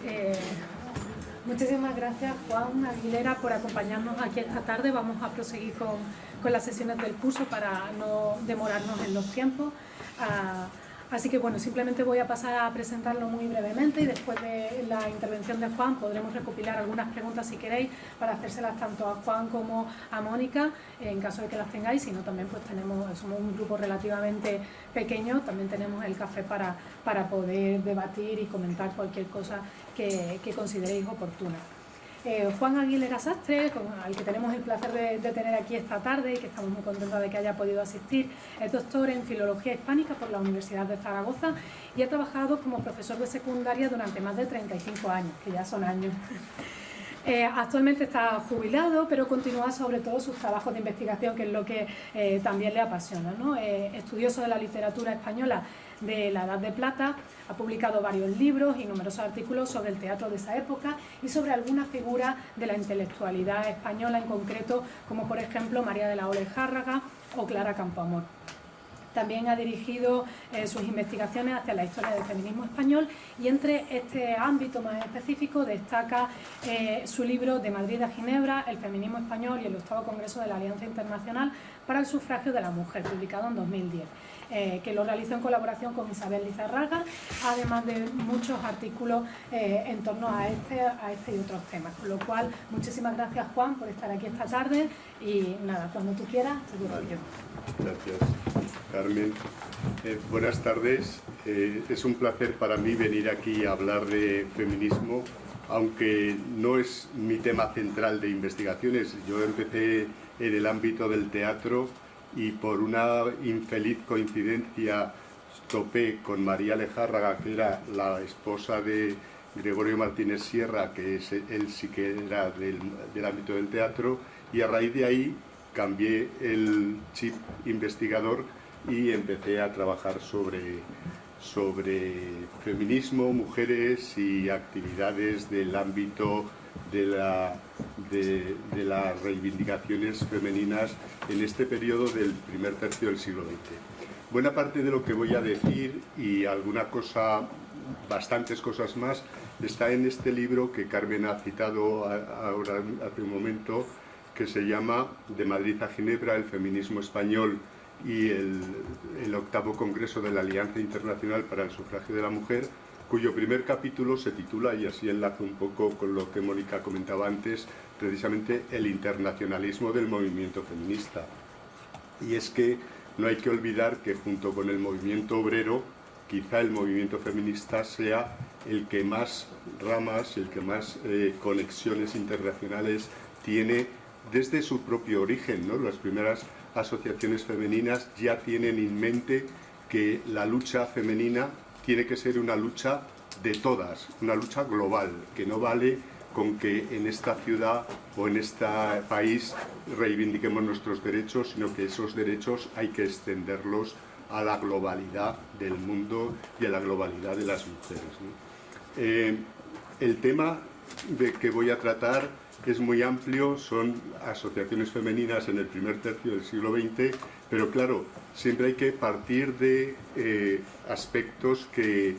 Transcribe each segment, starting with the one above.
Eh, Muchísimas gracias, Juan Aguilera, por acompañarnos aquí esta tarde. Vamos a proseguir con las sesiones del curso para no demorarnos en los tiempos. Así que bueno, simplemente voy a pasar a presentarlo muy brevemente y después de la intervención de Juan podremos recopilar algunas preguntas si queréis para hacérselas tanto a Juan como a Mónica en caso de que las tengáis, si no también pues somos un grupo relativamente pequeño, también tenemos el café para poder debatir y comentar cualquier cosa que consideréis oportuna. Juan Aguilera Sastre, al que tenemos el placer de tener aquí esta tarde y que estamos muy contentos de que haya podido asistir, es doctor en Filología Hispánica por la Universidad de Zaragoza y ha trabajado como profesor de secundaria durante más de 35 años, que ya son años. Actualmente está jubilado, pero continúa sobre todo sus trabajos de investigación, que es lo que también le apasiona, ¿no? Estudioso de la literatura española de la Edad de Plata, ha publicado varios libros y numerosos artículos sobre el teatro de esa época y sobre algunas figuras de la intelectualidad española en concreto, como por ejemplo María de la Ola y Járraga o Clara Campoamor. También ha dirigido sus investigaciones hacia la historia del feminismo español y entre este ámbito más específico destaca su libro De Madrid a Ginebra, el feminismo español y el octavo Congreso de la Alianza Internacional para el Sufragio de la Mujer, publicado en 2010, que lo realizó en colaboración con Isabel Lizarraga, además de muchos artículos en torno a este y otros temas. Con lo cual, muchísimas gracias, Juan, por estar aquí esta tarde y nada, cuando tú quieras, seguro que yo. Gracias, Carmen. Buenas tardes. Es un placer para mí venir aquí a hablar de feminismo, aunque no es mi tema central de investigaciones. Yo empecé en el ámbito del teatro y por una infeliz coincidencia topé con María Lejárraga, que era la esposa de Gregorio Martínez Sierra, que él sí que era del ámbito del teatro, y a raíz de ahí cambié el chip investigador y empecé a trabajar sobre feminismo, mujeres y actividades del ámbito de las reivindicaciones femeninas en este periodo del primer tercio del siglo XX. Buena parte de lo que voy a decir y bastantes cosas más, está en este libro que Carmen ha citado ahora hace un momento, que se llama De Madrid a Ginebra, el feminismo español y el octavo Congreso de la Alianza Internacional para el Sufragio de la Mujer, cuyo primer capítulo se titula, y así enlazo un poco con lo que Mónica comentaba antes, precisamente el internacionalismo del movimiento feminista. Y es que no hay que olvidar que junto con el movimiento obrero, quizá el movimiento feminista sea el que más ramas, el que más conexiones internacionales tiene desde su propio origen, ¿no? Las primeras asociaciones femeninas ya tienen en mente que la lucha femenina tiene que ser una lucha de todas, una lucha global, que no vale con que en esta ciudad o en este país reivindiquemos nuestros derechos, sino que esos derechos hay que extenderlos a la globalidad del mundo y a la globalidad de las mujeres, ¿no? El tema que voy a tratar es muy amplio, son asociaciones femeninas en el primer tercio del siglo XX, pero claro, siempre hay que partir de aspectos que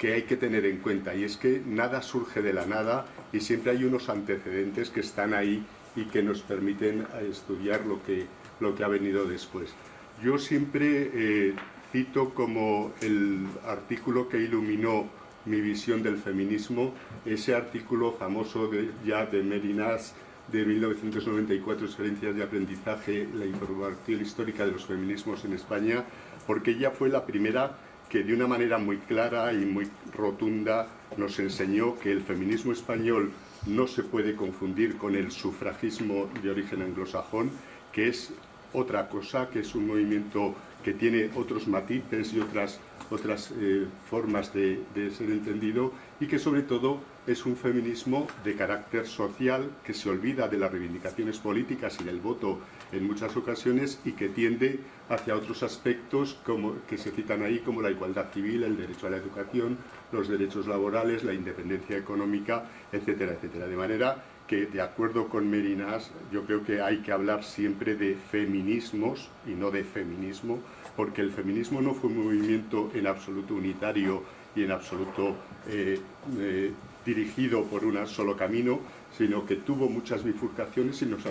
hay que tener en cuenta, y es que nada surge de la nada y siempre hay unos antecedentes que están ahí y que nos permiten estudiar lo que ha venido después. Yo siempre cito como el artículo que iluminó mi visión del feminismo, ese artículo famoso de Merinas de 1994, Experiencias de aprendizaje, la información histórica de los feminismos en España, porque ella fue la primera que de una manera muy clara y muy rotunda nos enseñó que el feminismo español no se puede confundir con el sufragismo de origen anglosajón, que es otra cosa, que es un movimiento que tiene otros matices y otras formas de ser entendido, y que sobre todo es un feminismo de carácter social que se olvida de las reivindicaciones políticas y del voto en muchas ocasiones y que tiende hacia otros aspectos que se citan ahí, como la igualdad civil, el derecho a la educación, los derechos laborales, la independencia económica, etcétera, etcétera. De manera que, de acuerdo con Merinas, yo creo que hay que hablar siempre de feminismos y no de feminismo, porque el feminismo no fue un movimiento en absoluto unitario y en absoluto dirigido por un solo camino, sino que tuvo muchas bifurcaciones y nos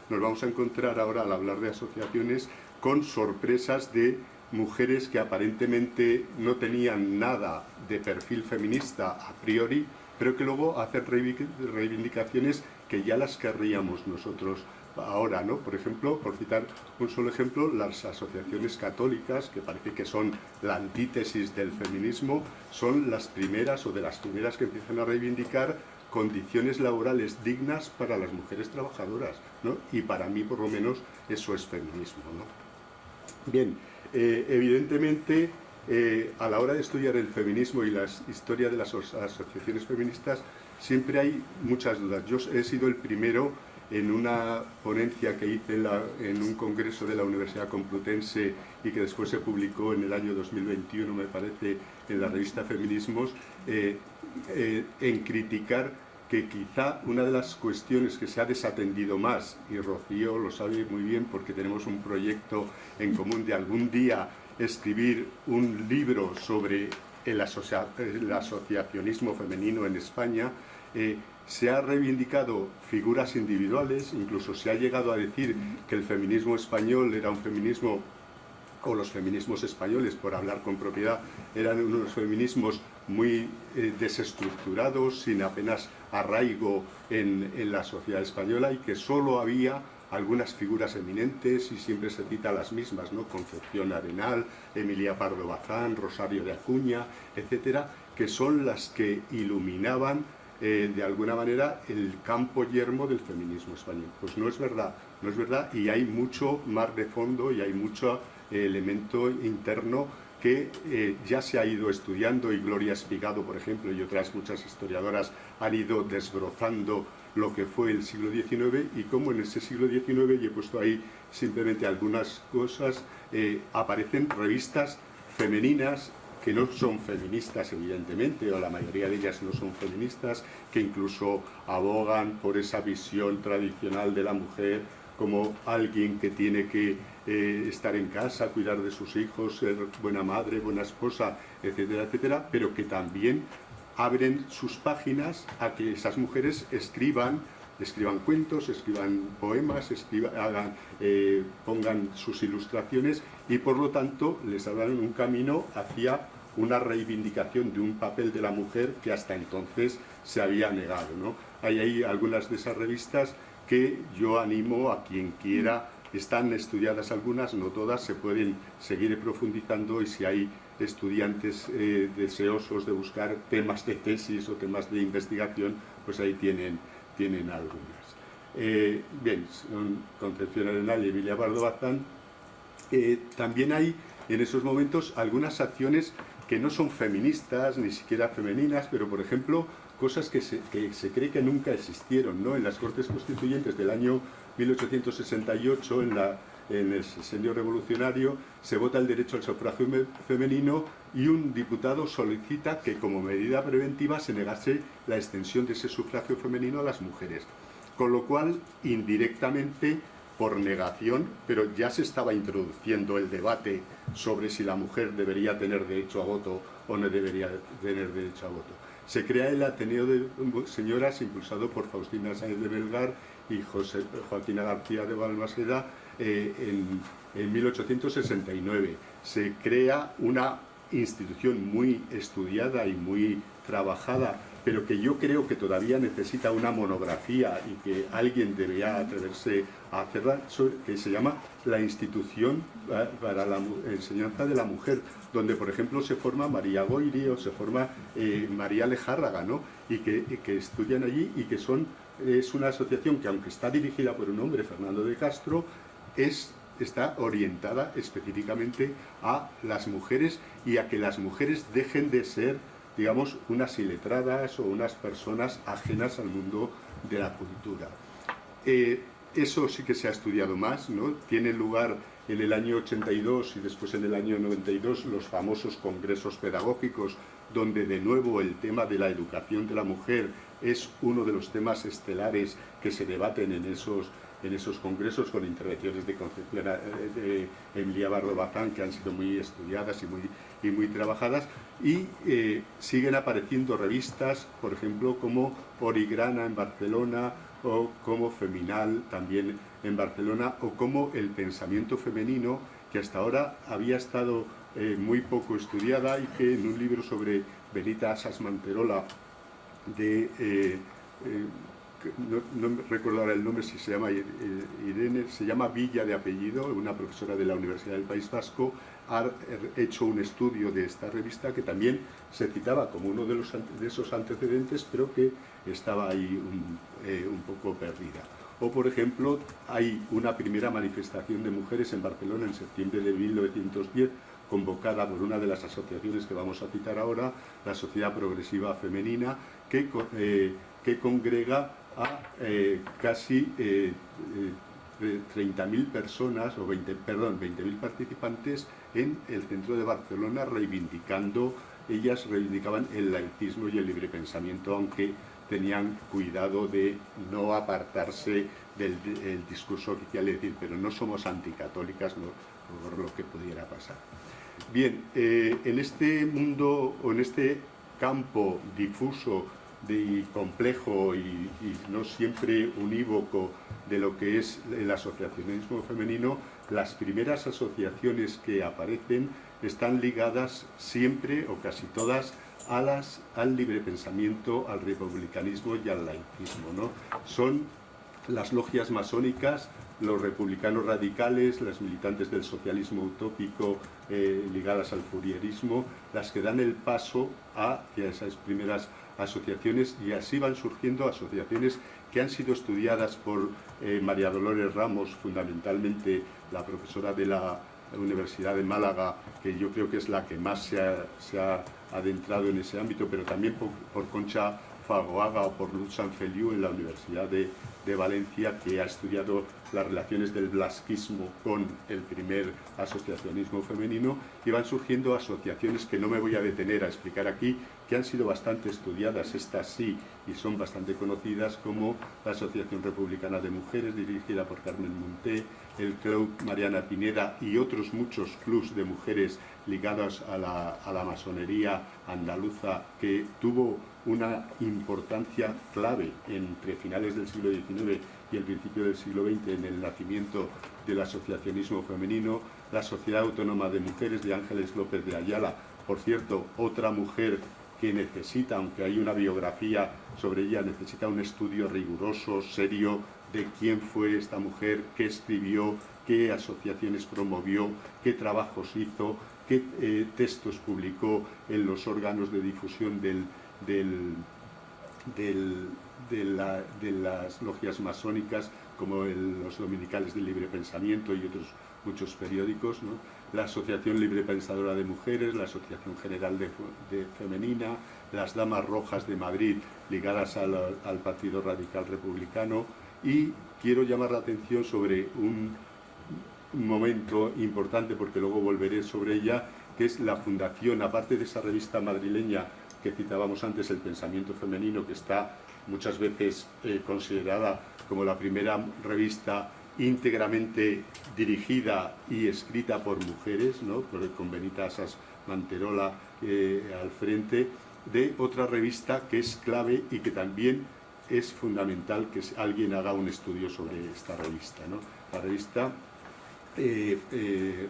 vamos a encontrar ahora, al hablar de asociaciones, con sorpresas de mujeres que aparentemente no tenían nada de perfil feminista a priori, pero que luego hacen reivindicaciones que ya las querríamos nosotros ahora, ¿no? Por ejemplo, por citar un solo ejemplo, las asociaciones católicas, que parece que son la antítesis del feminismo, son las primeras o de las primeras que empiezan a reivindicar condiciones laborales dignas para las mujeres trabajadoras, ¿no? Y para mí, por lo menos, eso es feminismo, ¿no? Bien, evidentemente, a la hora de estudiar el feminismo y la historia de las asociaciones feministas, siempre hay muchas dudas. Yo he sido el primero en una ponencia que hice en un congreso de la Universidad Complutense y que después se publicó en el año 2021, me parece, en la revista Feminismos, en criticar que quizá una de las cuestiones que se ha desatendido más, y Rocío lo sabe muy bien porque tenemos un proyecto en común de algún día escribir un libro sobre el asociacionismo femenino en España, se ha reivindicado figuras individuales, incluso se ha llegado a decir que el feminismo español era un feminismo, o los feminismos españoles, por hablar con propiedad, eran unos feminismos muy desestructurados, sin apenas arraigo en la sociedad española, y que solo había algunas figuras eminentes, y siempre se cita las mismas, ¿no? Concepción Arenal, Emilia Pardo Bazán, Rosario de Acuña, etcétera, que son las que iluminaban de alguna manera el campo yermo del feminismo español. Pues no es verdad, no es verdad, y hay mucho mar de fondo y hay mucho elemento interno que ya se ha ido estudiando, y Gloria Espigado, por ejemplo, y otras muchas historiadoras han ido desbrozando lo que fue el siglo XIX, y cómo en ese siglo XIX, y he puesto ahí simplemente algunas cosas, aparecen revistas femeninas que no son feministas, evidentemente, o la mayoría de ellas no son feministas, que incluso abogan por esa visión tradicional de la mujer como alguien que tiene que estar en casa, cuidar de sus hijos, ser buena madre, buena esposa, etcétera, etcétera, pero que también abren sus páginas a que esas mujeres escriban cuentos, escriban poemas, pongan sus ilustraciones, y por lo tanto les abran un camino hacia una reivindicación de un papel de la mujer que hasta entonces se había negado, ¿no? Hay ahí algunas de esas revistas que yo animo a quien quiera. Están estudiadas algunas, no todas, se pueden seguir profundizando, y si hay estudiantes deseosos de buscar temas de tesis o temas de investigación, pues ahí tienen algunas. Bien, Concepción Arenal y Emilia Pardo Bazán. También hay en esos momentos algunas acciones que no son feministas, ni siquiera femeninas, pero por ejemplo, cosas que se cree que nunca existieron, ¿no? En las Cortes Constituyentes del año 1868, en el sexenio revolucionario, se vota el derecho al sufragio femenino, y un diputado solicita que como medida preventiva se negase la extensión de ese sufragio femenino a las mujeres. Con lo cual, indirectamente, por negación, pero ya se estaba introduciendo el debate sobre si la mujer debería tener derecho a voto o no debería tener derecho a voto. Se crea el Ateneo de Señoras, impulsado por Faustina Sáenz de Melgar y Joaquina García de Balmaseda, en 1869. Se crea una institución muy estudiada y muy trabajada, pero que yo creo que todavía necesita una monografía, y que alguien debería atreverse a hacerla, que se llama la Institución para la Enseñanza de la Mujer, donde por ejemplo se forma María Goyri o se forma María Lejárraga, ¿no? y que estudian allí, y que es una asociación que, aunque está dirigida por un hombre, Fernando de Castro, está orientada específicamente a las mujeres, y a que las mujeres dejen de ser, digamos, unas iletradas o unas personas ajenas al mundo de la cultura. Eso sí que se ha estudiado más, ¿no? Tiene lugar en el año 82 y después en el año 92 los famosos congresos pedagógicos, donde de nuevo el tema de la educación de la mujer es uno de los temas estelares que se debaten en en esos congresos, con intervenciones de Concepción, de Emilia Bardo Bazán, que han sido muy estudiadas y muy trabajadas, y siguen apareciendo revistas, por ejemplo, como Origrana en Barcelona, o como Feminal también en Barcelona, o como El Pensamiento Femenino, que hasta ahora había estado muy poco estudiada, y que en un libro sobre Benita Asas Manterola, no recuerdo ahora el nombre, si se llama Irene, se llama Villa de apellido, una profesora de la Universidad del País Vasco, ha hecho un estudio de esta revista que también se citaba como uno de esos antecedentes, pero que estaba ahí un poco perdida. O, por ejemplo, hay una primera manifestación de mujeres en Barcelona en septiembre de 1910, convocada por una de las asociaciones que vamos a citar ahora, la Sociedad Progresiva Femenina, que congrega a casi 30.000 personas, o 20.000 participantes en el centro de Barcelona, ellas reivindicaban el laicismo y el libre pensamiento, aunque tenían cuidado de no apartarse del discurso oficial, es decir, pero no somos anticatólicas, no, por lo que pudiera pasar. Bien, en este mundo, o en este campo difuso y complejo y no siempre unívoco de lo que es el asociacionismo femenino, las primeras asociaciones que aparecen están ligadas siempre, o casi todas, al libre pensamiento, al republicanismo y al laicismo, ¿no? Son las logias masónicas, los republicanos radicales, las militantes del socialismo utópico ligadas al fourierismo, las que dan el paso hacia esas primeras asociaciones, y así van surgiendo asociaciones que han sido estudiadas por María Dolores Ramos, fundamentalmente la profesora de la Universidad de Málaga, que yo creo que es la que más se ha adentrado en ese ámbito, pero también por Concha Fagoaga o por Luz Sanfeliu en la Universidad de Valencia, que ha estudiado las relaciones del blasquismo con el primer asociacionismo femenino, y van surgiendo asociaciones que no me voy a detener a explicar aquí, que han sido bastante estudiadas, estas sí, y son bastante conocidas, como la Asociación Republicana de Mujeres, dirigida por Carmen Munté, el Club Mariana Pineda y otros muchos clubs de mujeres ligados a la masonería andaluza, que tuvo una importancia clave entre finales del siglo XIX y el principio del siglo XX en el nacimiento del asociacionismo femenino, la Sociedad Autónoma de Mujeres de Ángeles López de Ayala, por cierto, otra mujer que necesita, aunque hay una biografía sobre ella, necesita un estudio riguroso, serio, de quién fue esta mujer, qué escribió, qué asociaciones promovió, qué trabajos hizo, qué textos publicó en los órganos de difusión de las logias masónicas, como los Dominicales del Libre Pensamiento y otros muchos periódicos, ¿no? La Asociación Libre Pensadora de Mujeres, la Asociación General de Femenina, las Damas Rojas de Madrid, ligadas al Partido Radical Republicano. Y quiero llamar la atención sobre un momento importante, porque luego volveré sobre ella, que es la fundación, aparte de esa revista madrileña que citábamos antes, El Pensamiento Femenino, que está muchas veces considerada como la primera revista íntegramente dirigida y escrita por mujeres, ¿no? Con Benita Asas Manterola al frente, de otra revista que es clave y que también es fundamental que alguien haga un estudio sobre esta revista, ¿no? La revista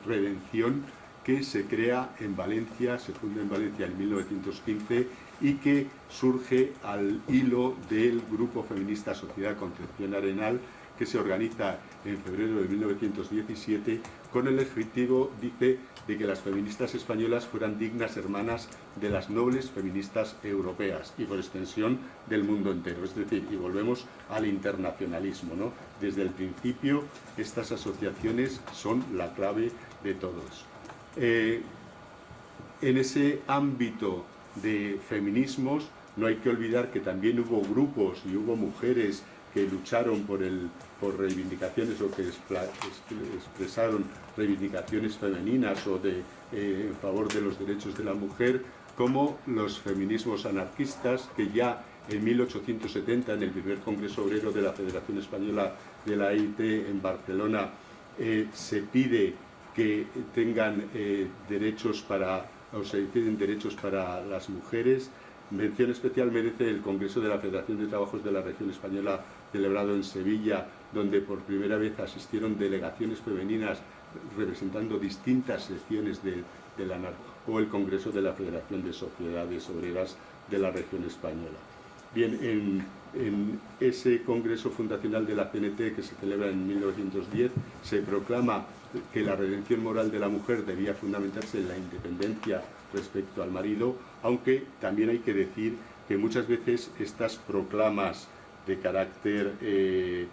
Redención, que se crea en Valencia, se funda en Valencia en 1915 y que surge al hilo del grupo feminista Sociedad Concepción Arenal, que se organiza en febrero de 1917 con el objetivo, dice, de que las feministas españolas fueran dignas hermanas de las nobles feministas europeas y por extensión del mundo entero. Es decir, y volvemos al internacionalismo, ¿no? Desde el principio estas asociaciones son la clave de todos. En ese ámbito de feminismos no hay que olvidar que también hubo grupos y hubo mujeres que lucharon por reivindicaciones, o que expresaron reivindicaciones femeninas o en favor de los derechos de la mujer, como los feminismos anarquistas, que ya en 1870, en el primer Congreso Obrero de la Federación Española de la EIT en Barcelona, se pide que tengan derechos para las mujeres. Mención especial merece el Congreso de la Federación de Trabajos de la Región Española, celebrado en Sevilla, donde por primera vez asistieron delegaciones femeninas representando distintas secciones de la o el Congreso de la Federación de Sociedades Obreras de la Región Española. Bien, en ese Congreso Fundacional de la CNT, que se celebra en 1910, se proclama que la redención moral de la mujer debía fundamentarse en la independencia respecto al marido, aunque también hay que decir que muchas veces estas proclamas de carácter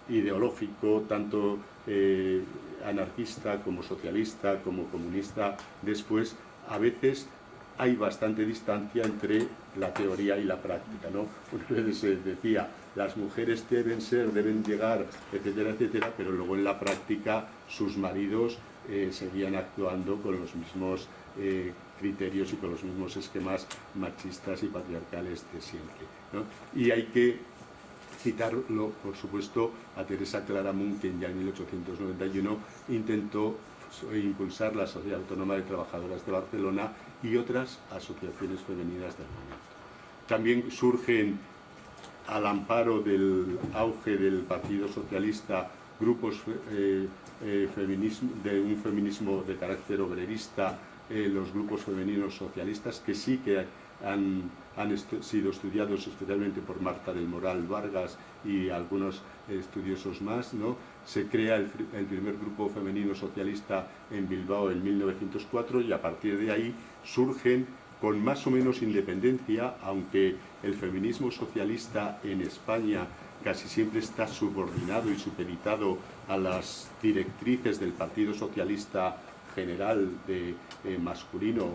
ideológico, tanto anarquista como socialista, como comunista, después a veces hay bastante distancia entre la teoría y la práctica, ¿no? Una vez se decía, las mujeres deben llegar, etcétera, etcétera, pero luego en la práctica sus maridos seguían actuando con los mismos criterios y con los mismos esquemas machistas y patriarcales de siempre, ¿no? Y hay que citarlo, por supuesto, a Teresa Claramunt, quien ya en 1891 intentó impulsar la Sociedad Autónoma de Trabajadoras de Barcelona y otras asociaciones femeninas del momento. También surgen, al amparo del auge del Partido Socialista, grupos de un feminismo de carácter obrerista, los grupos femeninos socialistas, que sí que han sido estudiados especialmente por Marta del Moral Vargas y algunos estudiosos más, ¿no? Se crea el primer grupo femenino socialista en Bilbao en 1904 y a partir de ahí surgen con más o menos independencia, aunque el feminismo socialista en España casi siempre está subordinado y supeditado a las directrices del Partido Socialista general masculino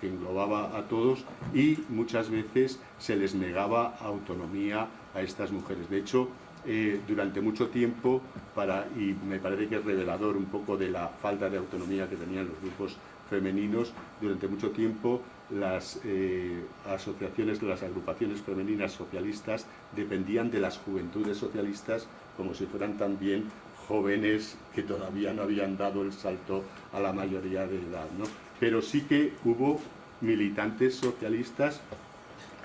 que englobaba a todos, y muchas veces se les negaba autonomía a estas mujeres. De hecho, durante mucho tiempo, y me parece que es revelador un poco de la falta de autonomía que tenían los grupos femeninos, durante mucho tiempo las asociaciones, las agrupaciones femeninas socialistas dependían de las juventudes socialistas como si fueran también jóvenes que todavía no habían dado el salto a la mayoría de edad, ¿no? Pero sí que hubo militantes socialistas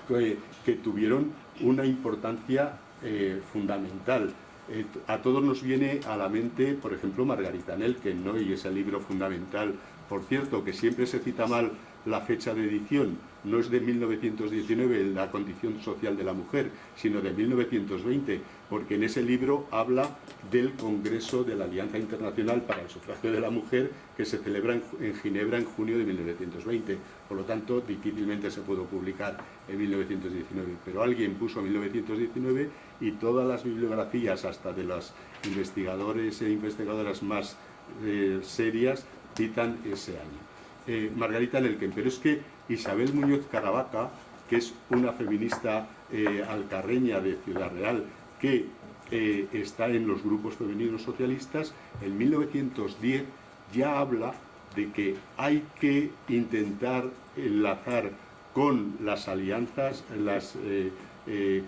que tuvieron una importancia fundamental. A todos nos viene a la mente, por ejemplo, Margarita Nelken, ¿no? Y ese libro fundamental, por cierto, que siempre se cita mal la fecha de edición, no es de 1919, la condición social de la mujer, sino de 1920, porque en ese libro habla del Congreso de la Alianza Internacional para el Sufragio de la Mujer, que se celebra en Ginebra en junio de 1920. Por lo tanto, difícilmente se pudo publicar en 1919, pero alguien puso 1919 y todas las bibliografías, hasta de los investigadores e investigadoras más serias, citan ese año. Margarita Nelken, pero es que Isabel Muñoz Caravaca, que es una feminista alcarreña de Ciudad Real, que está en los grupos femeninos socialistas, en 1910 ya habla de que hay que intentar enlazar con las alianzas,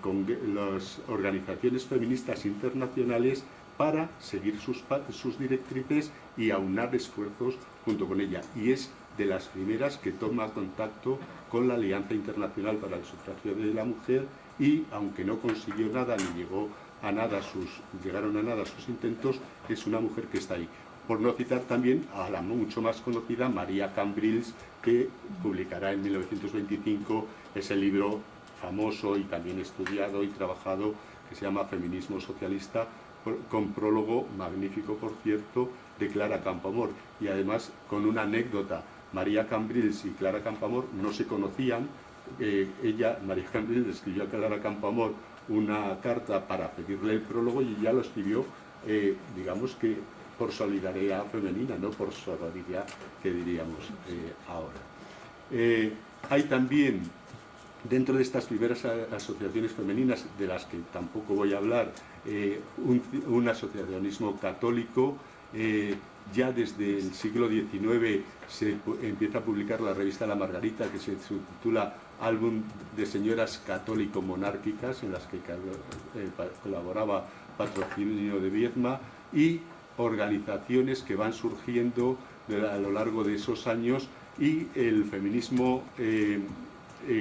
con las organizaciones feministas internacionales para seguir sus directrices y aunar esfuerzos junto con ella. Y es de las primeras que toma contacto con la Alianza Internacional para el Sufragio de la Mujer, y aunque no consiguió nada ni llegaron a nada sus intentos, es una mujer que está ahí. Por no citar también a la mucho más conocida María Cambrils, que publicará en 1925 ese libro famoso y también estudiado y trabajado que se llama Feminismo Socialista, con prólogo magnífico, por cierto, de Clara Campoamor, y además con una anécdota. María Cambrils y Clara Campoamor no se conocían. María Cambrils escribió a Clara Campoamor una carta para pedirle el prólogo y ella lo escribió, digamos que por solidaridad femenina, no por sororidad, que diríamos ahora. Hay también, dentro de estas primeras asociaciones femeninas, de las que tampoco voy a hablar, un asociacionismo católico Ya desde el siglo XIX se empieza a publicar la revista La Margarita, que se subtitula Álbum de Señoras Católico-Monárquicas, en las que colaboraba Patrocinio de Viedma, y organizaciones que van surgiendo a lo largo de esos años, y el feminismo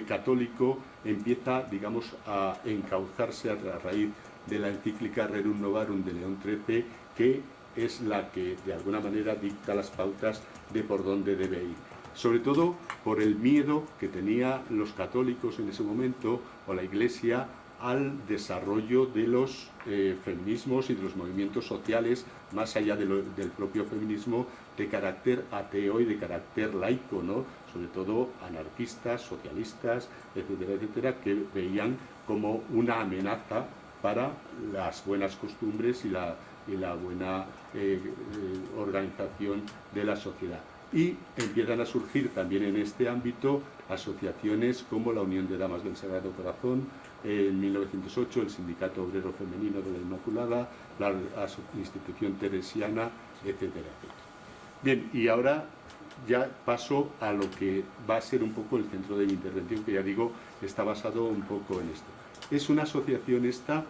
católico empieza, digamos, a encauzarse a raíz de la encíclica Rerum Novarum de León XIII, que es la que de alguna manera dicta las pautas de por dónde debe ir. Sobre todo por el miedo que tenían los católicos en ese momento, o la Iglesia, al desarrollo de los feminismos y de los movimientos sociales, más allá del propio feminismo, de carácter ateo y de carácter laico, ¿no? Sobre todo anarquistas, socialistas, etcétera, etcétera, que veían como una amenaza para las buenas costumbres y la buena organización de la sociedad. Y empiezan a surgir también en este ámbito asociaciones como la Unión de Damas del Sagrado Corazón, en 1908 el Sindicato Obrero Femenino de la Inmaculada, la institución teresiana, etcétera, etcétera. Bien, y ahora ya paso a lo que va a ser un poco el centro de mi intervención, que ya digo, está basado un poco en esto. Es una asociación esta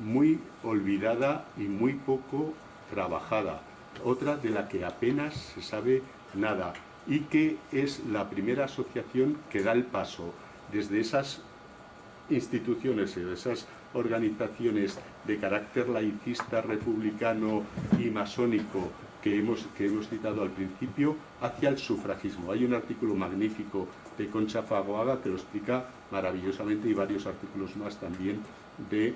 muy olvidada y muy poco trabajada, otra de la que apenas se sabe nada, y que es la primera asociación que da el paso desde esas instituciones y de esas organizaciones de carácter laicista, republicano y masónico que hemos citado al principio, hacia el sufragismo. Hay un artículo magnífico de Concha Fagoaga que lo explica maravillosamente, y varios artículos más también de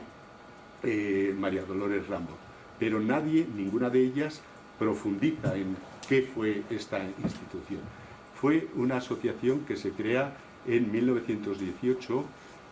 María Dolores Rambo. Pero nadie, ninguna de ellas, profundiza en qué fue esta institución. Fue una asociación que se crea en 1918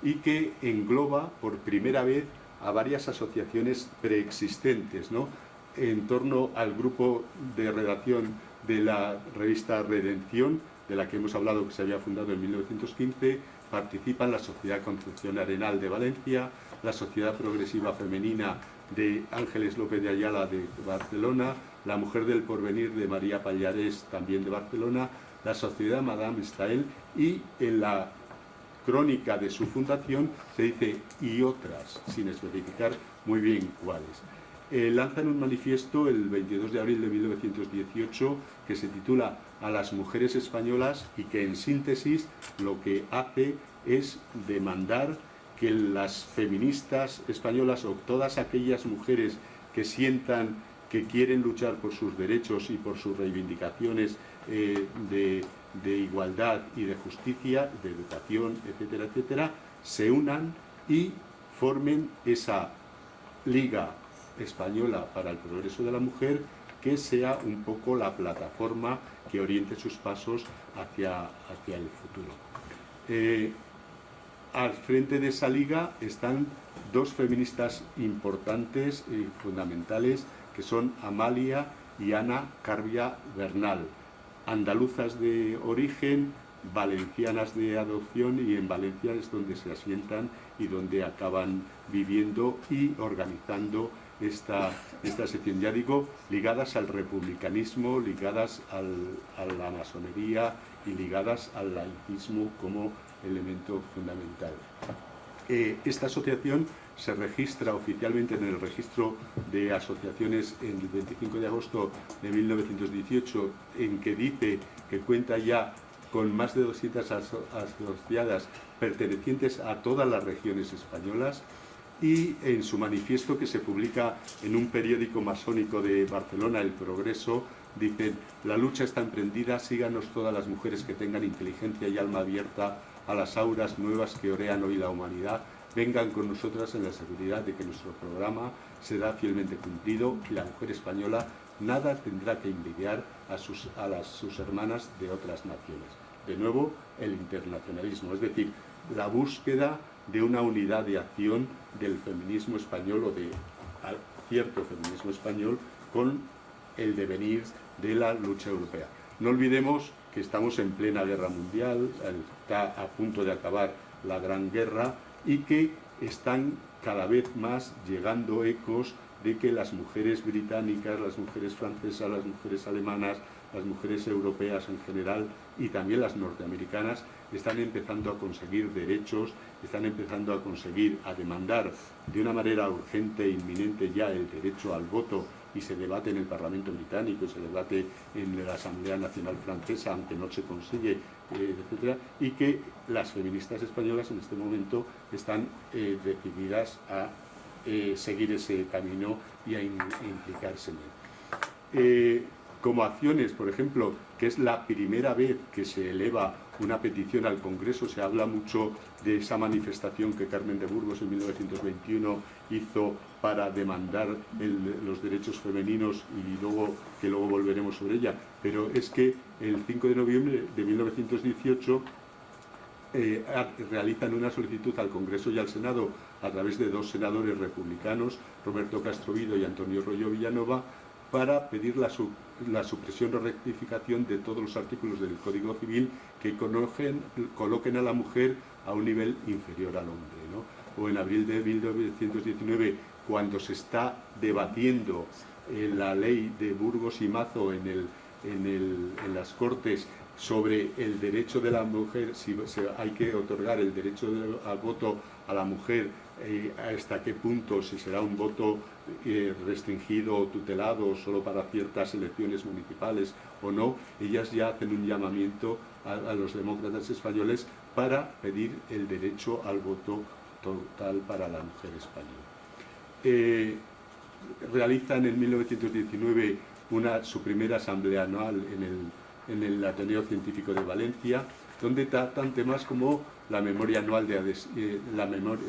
y que engloba por primera vez a varias asociaciones preexistentes, ¿no? En torno al grupo de redacción de la revista Redención, de la que hemos hablado, que se había fundado en 1915, participan la Sociedad Concepción Arenal de Valencia, la Sociedad Progresiva Femenina de Ángeles López de Ayala de Barcelona, la Mujer del Porvenir de María Pallarés, también de Barcelona, la Sociedad Madame Stael, y en la crónica de su fundación se dice y otras, sin especificar muy bien cuáles. Lanzan un manifiesto el 22 de abril de 1918 que se titula A las mujeres españolas, y que en síntesis lo que hace es demandar que las feministas españolas, o todas aquellas mujeres que sientan que quieren luchar por sus derechos y por sus reivindicaciones de igualdad y de justicia, de educación, etcétera, etcétera, se unan y formen esa Liga Española para el Progreso de la Mujer, que sea un poco la plataforma que oriente sus pasos hacia el futuro. Al frente de esa liga están dos feministas importantes y fundamentales, que son Amalia y Ana Carbia Bernal, andaluzas de origen, valencianas de adopción, y en Valencia es donde se asientan y donde acaban viviendo y organizando esta sección, ya digo, ligadas al republicanismo, ligadas a la masonería y ligadas al laicismo como elemento fundamental. Esta asociación se registra oficialmente en el registro de asociaciones en el 25 de agosto de 1918, en que dice que cuenta ya con más de 200 asociadas pertenecientes a todas las regiones españolas, y en su manifiesto, que se publica en un periódico masónico de Barcelona, El Progreso, dicen: la lucha está emprendida, síganos todas las mujeres que tengan inteligencia y alma abierta a las auras nuevas que orean hoy la humanidad, vengan con nosotras en la seguridad de que nuestro programa será fielmente cumplido, y la mujer española nada tendrá que envidiar a sus hermanas de otras naciones. De nuevo, el internacionalismo, es decir, la búsqueda de una unidad de acción del feminismo español, o de cierto feminismo español, con el devenir de la lucha europea. No olvidemos que estamos en plena guerra mundial, está a punto de acabar la Gran Guerra, y que están cada vez más llegando ecos de que las mujeres británicas, las mujeres francesas, las mujeres alemanas, las mujeres europeas en general y también las norteamericanas están empezando a conseguir derechos, están empezando a demandar de una manera urgente e inminente ya el derecho al voto, y se debate en el Parlamento británico, se debate en la Asamblea Nacional Francesa, aunque no se consigue, etcétera, y que las feministas españolas en este momento están decididas a seguir ese camino y a implicarse en él. Como acciones, por ejemplo, que es la primera vez que se eleva una petición al Congreso, se habla mucho de esa manifestación que Carmen de Burgos en 1921 hizo para demandar los derechos femeninos, y que luego volveremos sobre ella, pero es que el 5 de noviembre de 1918 realizan una solicitud al Congreso y al Senado a través de dos senadores republicanos, Roberto Castro Vido y Antonio Rollo Villanova, para pedir la supresión o rectificación de todos los artículos del Código Civil que coloquen a la mujer a un nivel inferior al hombre, ¿no? O en abril de 1919, cuando se está debatiendo la ley de Burgos y Mazo en las Cortes sobre el derecho de la mujer, si hay que otorgar el derecho al voto a la mujer, hasta qué punto, si será un voto restringido o tutelado solo para ciertas elecciones municipales o no, ellas ya hacen un llamamiento a los demócratas españoles para pedir el derecho al voto total para la mujer española. Realizan en 1919 su primera asamblea anual en el Ateneo Científico de Valencia, donde tratan temas como la memoria anual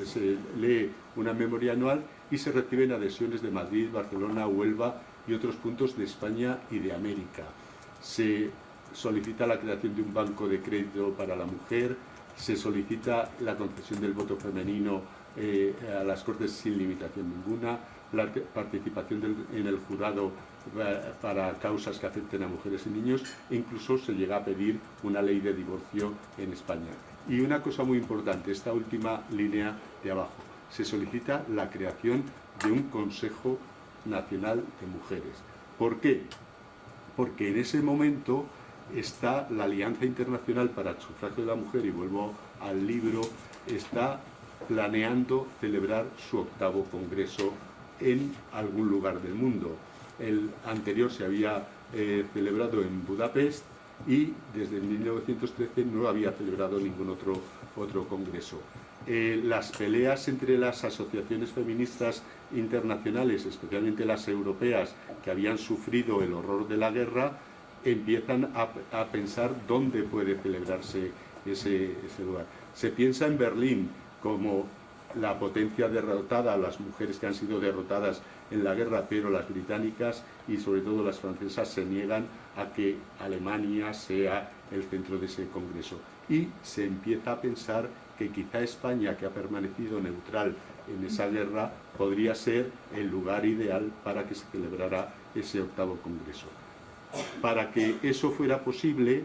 se lee una memoria anual y se reciben adhesiones de Madrid, Barcelona, Huelva y otros puntos de España y de América. Se solicita la creación de un banco de crédito para la mujer, se solicita la concesión del voto femenino a las Cortes sin limitación ninguna, la participación en el jurado para causas que afecten a mujeres y niños, e incluso se llega a pedir una ley de divorcio en España. Y una cosa muy importante, esta última línea de abajo, se solicita la creación de un Consejo Nacional de Mujeres. ¿Por qué? Porque en ese momento está la Alianza Internacional para el Sufragio de la Mujer, y vuelvo al libro, está planeando celebrar su 8º Congreso en algún lugar del mundo. El anterior se había celebrado en Budapest y desde 1913 no había celebrado ningún otro congreso. Las peleas entre las asociaciones feministas internacionales, especialmente las europeas, que habían sufrido el horror de la guerra, empiezan a pensar dónde puede celebrarse ese lugar. Se piensa en Berlín como la potencia derrotada, las mujeres que han sido derrotadas en la guerra, pero las británicas y sobre todo las francesas se niegan a que Alemania sea el centro de ese congreso. Y se empieza a pensar que quizá España, que ha permanecido neutral en esa guerra, podría ser el lugar ideal para que se celebrara ese 8º congreso. Para que eso fuera posible,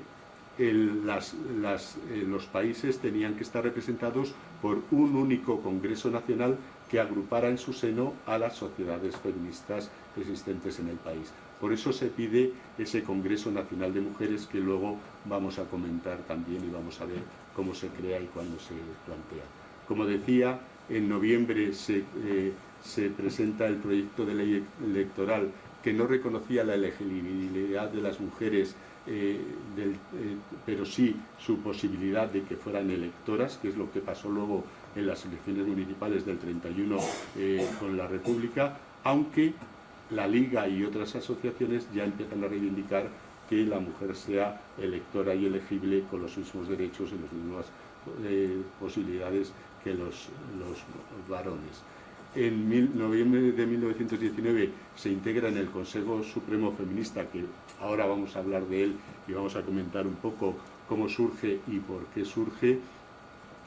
los países tenían que estar representados por un único Congreso Nacional que agrupara en su seno a las sociedades feministas existentes en el país. Por eso se pide ese Congreso Nacional de Mujeres, que luego vamos a comentar también y vamos a ver cómo se crea y cuándo se plantea. Como decía, en noviembre se presenta el proyecto de ley electoral que no reconocía la elegibilidad de las mujeres, pero sí su posibilidad de que fueran electoras, que es lo que pasó luego en las elecciones municipales del 31 con la República, aunque la Liga y otras asociaciones ya empiezan a reivindicar que la mujer sea electora y elegible con los mismos derechos y las mismas posibilidades que los varones. En noviembre de 1919 se integra en el Consejo Supremo Feminista, que ahora vamos a hablar de él y vamos a comentar un poco cómo surge y por qué surge,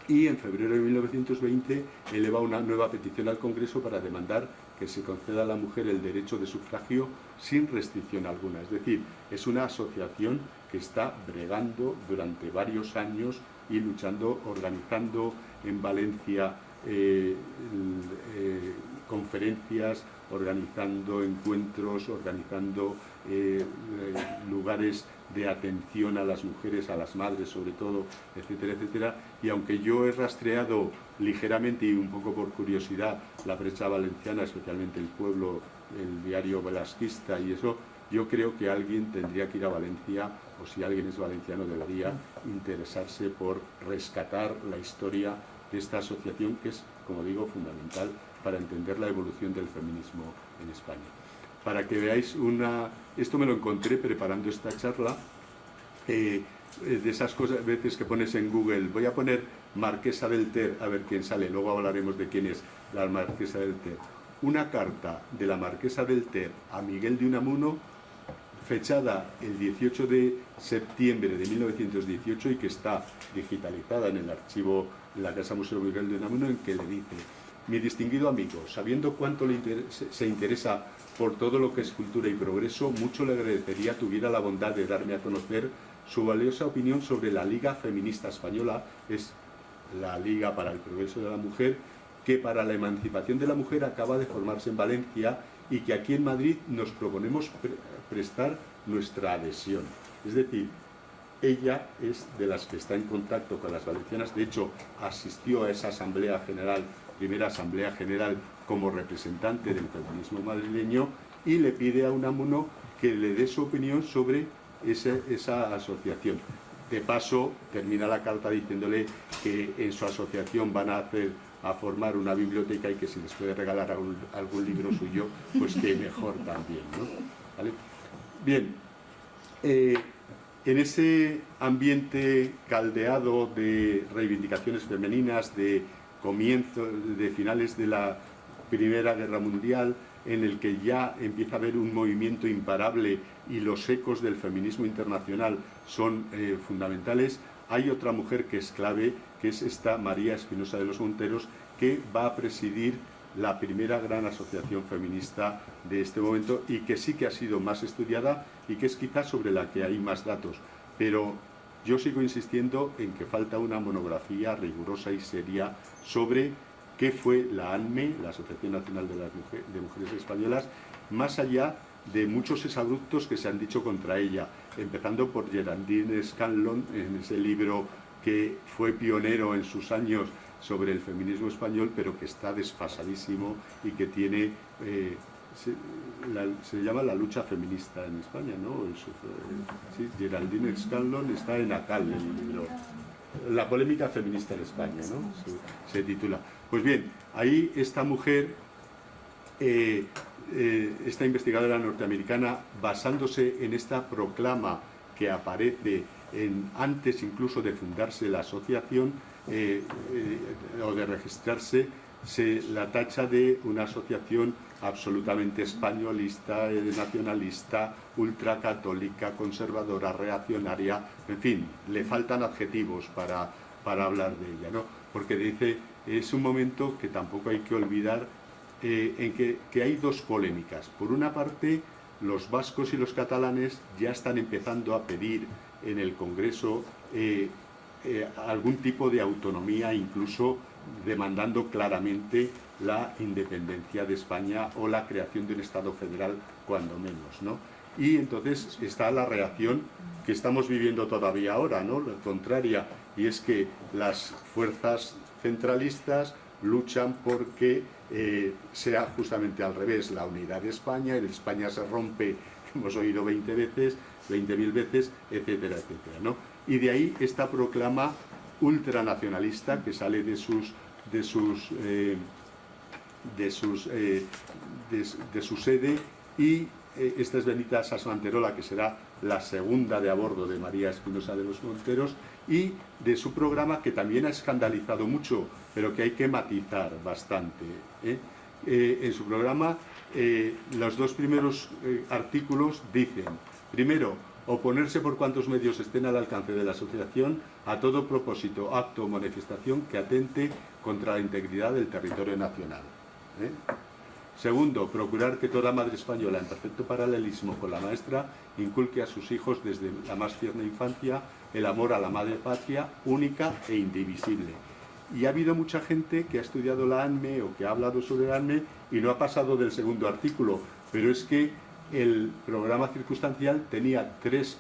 y en febrero de 1920 eleva una nueva petición al Congreso para demandar que se conceda a la mujer el derecho de sufragio sin restricción alguna. Es decir, es una asociación que está bregando durante varios años y luchando, organizando en Valencia conferencias, organizando encuentros, organizando lugares de atención a las mujeres, a las madres sobre todo, etcétera, etcétera. Y aunque yo he rastreado ligeramente y un poco por curiosidad la prensa valenciana, especialmente El Pueblo, el diario velasquista y eso, yo creo que alguien tendría que ir a Valencia, o si alguien es valenciano debería interesarse por rescatar la historia de esta asociación, que es, como digo, fundamental para entender la evolución del feminismo en España. Para que veáis esto me lo encontré preparando esta charla, de esas cosas, veces que pones en Google, voy a poner Marquesa del Ter, a ver quién sale, luego hablaremos de quién es la Marquesa del Ter. Una carta de la Marquesa del Ter a Miguel de Unamuno, fechada el 18 de septiembre de 1918 y que está digitalizada en el archivo de la Casa Museo Miguel de Unamuno, en que le dice: mi distinguido amigo, sabiendo cuánto se interesa por todo lo que es cultura y progreso, mucho le agradecería tuviera la bondad de darme a conocer su valiosa opinión sobre la Liga Feminista Española, es la Liga para el Progreso de la Mujer, que para la emancipación de la mujer acaba de formarse en Valencia y que aquí en Madrid nos proponemos prestar nuestra adhesión. Es decir, ella es de las que está en contacto con las valencianas, de hecho asistió a esa asamblea general, primera asamblea general, como representante del feminismo madrileño, y le pide a Unamuno que le dé su opinión sobre esa asociación. De paso, termina la carta diciéndole que en su asociación van a formar una biblioteca y que si les puede regalar algún libro suyo, pues que mejor también, ¿no? ¿Vale? Bien, en ese ambiente caldeado de reivindicaciones femeninas, de comienzo, de finales de la Primera Guerra Mundial, en el que ya empieza a haber un movimiento imparable y los ecos del feminismo internacional son fundamentales, hay otra mujer que es clave, que es esta María Espinosa de los Monteros, que va a presidir la primera gran asociación feminista de este momento y que sí que ha sido más estudiada y que es quizás sobre la que hay más datos. Pero yo sigo insistiendo en que falta una monografía rigurosa y seria sobre qué fue la ANME, la Asociación Nacional de Mujeres Españolas, más allá de muchos exabruptos que se han dicho contra ella, empezando por Geraldine Scanlon, en ese libro que fue pionero en sus años sobre el feminismo español, pero que está desfasadísimo y que tiene, se llama La lucha feminista en España, ¿no? Sí, Geraldine Scanlon está en ACAL, el libro. La polémica feminista en España, ¿no? Se titula. Pues bien, ahí esta mujer, esta investigadora norteamericana, basándose en esta proclama que aparece antes incluso de fundarse la asociación o de registrarse, se la tacha de una asociación absolutamente españolista, nacionalista, ultracatólica, conservadora, reaccionaria, en fin, le faltan adjetivos para hablar de ella, ¿no? Porque dice, es un momento que tampoco hay que olvidar, en que hay dos polémicas. Por una parte, los vascos y los catalanes ya están empezando a pedir en el Congreso algún tipo de autonomía, incluso demandando claramente la independencia de España o la creación de un Estado federal, cuando menos, ¿no? Y entonces está la reacción que estamos viviendo todavía ahora, ¿no? La contraria, y es que las fuerzas centralistas luchan porque sea justamente al revés, la unidad de España, el España se rompe, hemos oído 20.000 veces, etcétera, etcétera, ¿no? Y de ahí esta proclama ultranacionalista que sale de su sede, y esta es Benita Sasmanterola, que será la segunda de a bordo de María Espinosa de los Monteros, y de su programa, que también ha escandalizado mucho, pero que hay que matizar bastante. En su programa, los dos primeros artículos dicen, primero, oponerse por cuantos medios estén al alcance de la asociación a todo propósito, acto o manifestación que atente contra la integridad del territorio nacional. Segundo, procurar que toda madre española, en perfecto paralelismo con la maestra, inculque a sus hijos desde la más tierna infancia el amor a la madre patria, única e indivisible. Y ha habido mucha gente que ha estudiado la ANME o que ha hablado sobre la ANME y no ha pasado del segundo artículo, pero es que el programa circunstancial tenía tres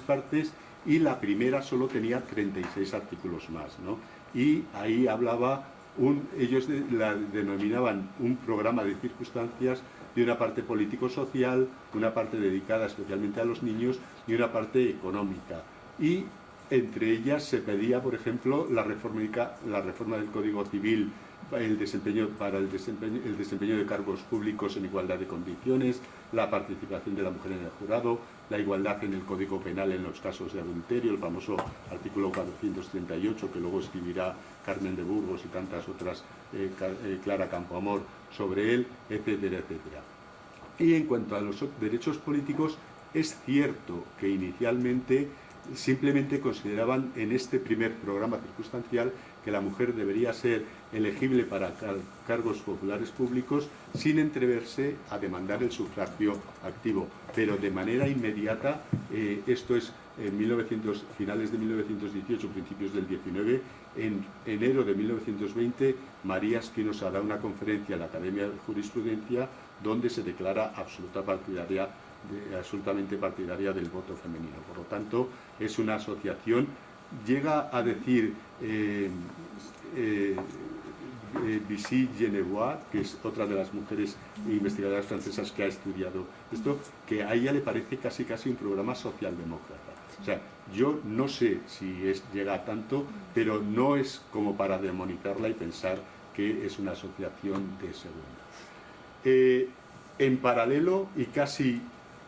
partes y la primera solo tenía 36 artículos más, ¿no? Y ahí hablaba, ellos la denominaban un programa de circunstancias de una parte político-social, una parte dedicada especialmente a los niños y una parte económica. Y entre ellas se pedía, por ejemplo, la reforma del Código Civil, el desempeño de cargos públicos en igualdad de condiciones, la participación de la mujer en el jurado, la igualdad en el Código Penal en los casos de adulterio, el famoso artículo 438 que luego escribirá Carmen de Burgos y tantas otras, Clara Campoamor, sobre él, etcétera, etcétera. Y en cuanto a los derechos políticos, es cierto que inicialmente simplemente consideraban en este primer programa circunstancial que la mujer debería ser elegible para cargos populares públicos sin entreverse a demandar el sufragio activo, pero de manera inmediata, esto es finales de 1918, principios del 19, en enero de 1920, María Espinosa da una conferencia en la Academia de Jurisprudencia donde se declara absolutamente partidaria del voto femenino. Por lo tanto, es una asociación, llega a decir Bissy Genevois, que es otra de las mujeres investigadoras francesas que ha estudiado esto, que a ella le parece casi un programa socialdemócrata. O sea, yo no sé si llega a tanto, pero no es como para demonizarla y pensar que es una asociación de segunda. En paralelo y casi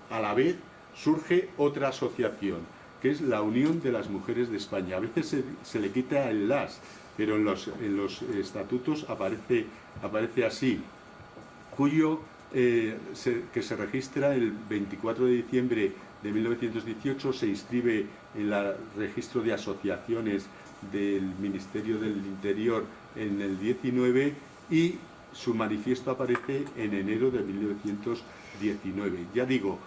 a la vez surge otra asociación, que es la Unión de las Mujeres de España. A veces se le quita el las, pero en los estatutos aparece así, que se registra el 24 de diciembre de 1918, se inscribe en el registro de asociaciones del Ministerio del Interior en el 19 y su manifiesto aparece en enero de 1919. Ya digo,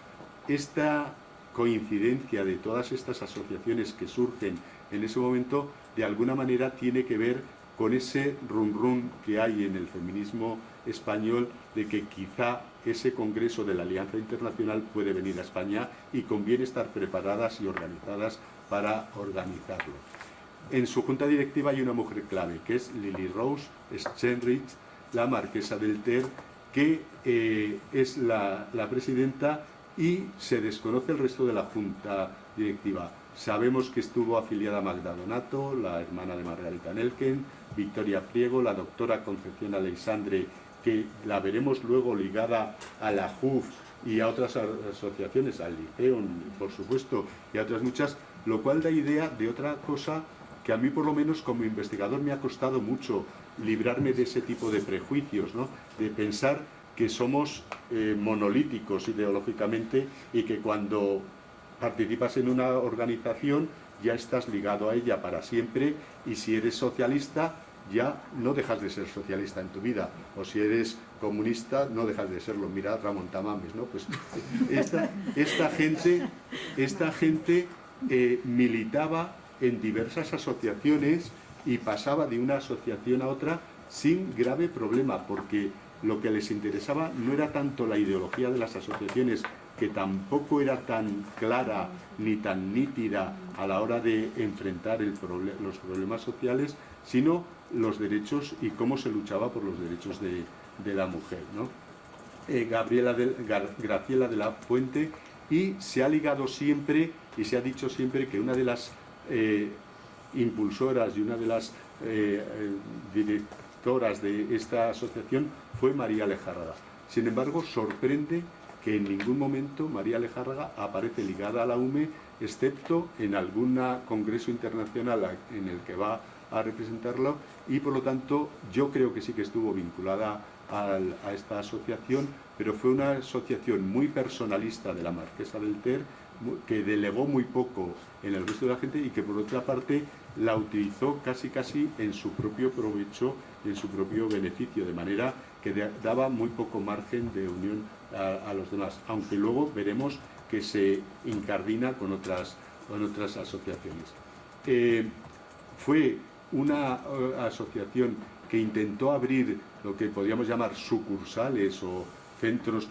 esta coincidencia de todas estas asociaciones que surgen en ese momento, de alguna manera tiene que ver con ese rum que hay en el feminismo español de que quizá ese congreso de la Alianza Internacional puede venir a España y conviene estar preparadas y organizadas para organizarlo. En su junta directiva hay una mujer clave, que es Lily Rose Schenrich, la marquesa del Ter, que es la presidenta, y se desconoce el resto de la junta directiva. Sabemos que estuvo afiliada a Magda Donato, la hermana de Margarita Nelken, Victoria Priego, la doctora Concepción Aleixandre, que la veremos luego ligada a la JUF y a otras asociaciones, al Liceum, por supuesto, y a otras muchas, lo cual da idea de otra cosa que a mí, por lo menos como investigador, me ha costado mucho librarme de ese tipo de prejuicios, ¿no? De pensar que somos monolíticos ideológicamente y que cuando participas en una organización ya estás ligado a ella para siempre, y si eres socialista ya no dejas de ser socialista en tu vida, o si eres comunista no dejas de serlo. Mira Ramón Tamames, ¿no? Pues esta gente militaba en diversas asociaciones y pasaba de una asociación a otra sin grave problema, porque lo que les interesaba no era tanto la ideología de las asociaciones, que tampoco era tan clara ni tan nítida a la hora de enfrentar los problemas sociales, sino los derechos y cómo se luchaba por los derechos de la mujer, ¿no? Graciela de la Fuente, y se ha ligado siempre y se ha dicho siempre que una de las impulsoras y una de las directoras de esta asociación fue María Lejárraga. Sin embargo, sorprende que en ningún momento María Lejárraga aparece ligada a la UME, excepto en algún congreso internacional en el que va a representarlo, y por lo tanto yo creo que sí que estuvo vinculada a esta asociación, pero fue una asociación muy personalista de la marquesa del Ter, que delegó muy poco en el resto de la gente y que por otra parte la utilizó casi en su propio provecho y en su propio beneficio, de manera que daba muy poco margen de unión a los demás, aunque luego veremos que se incardina con otras asociaciones. Fue una asociación que intentó abrir lo que podríamos llamar sucursales o centros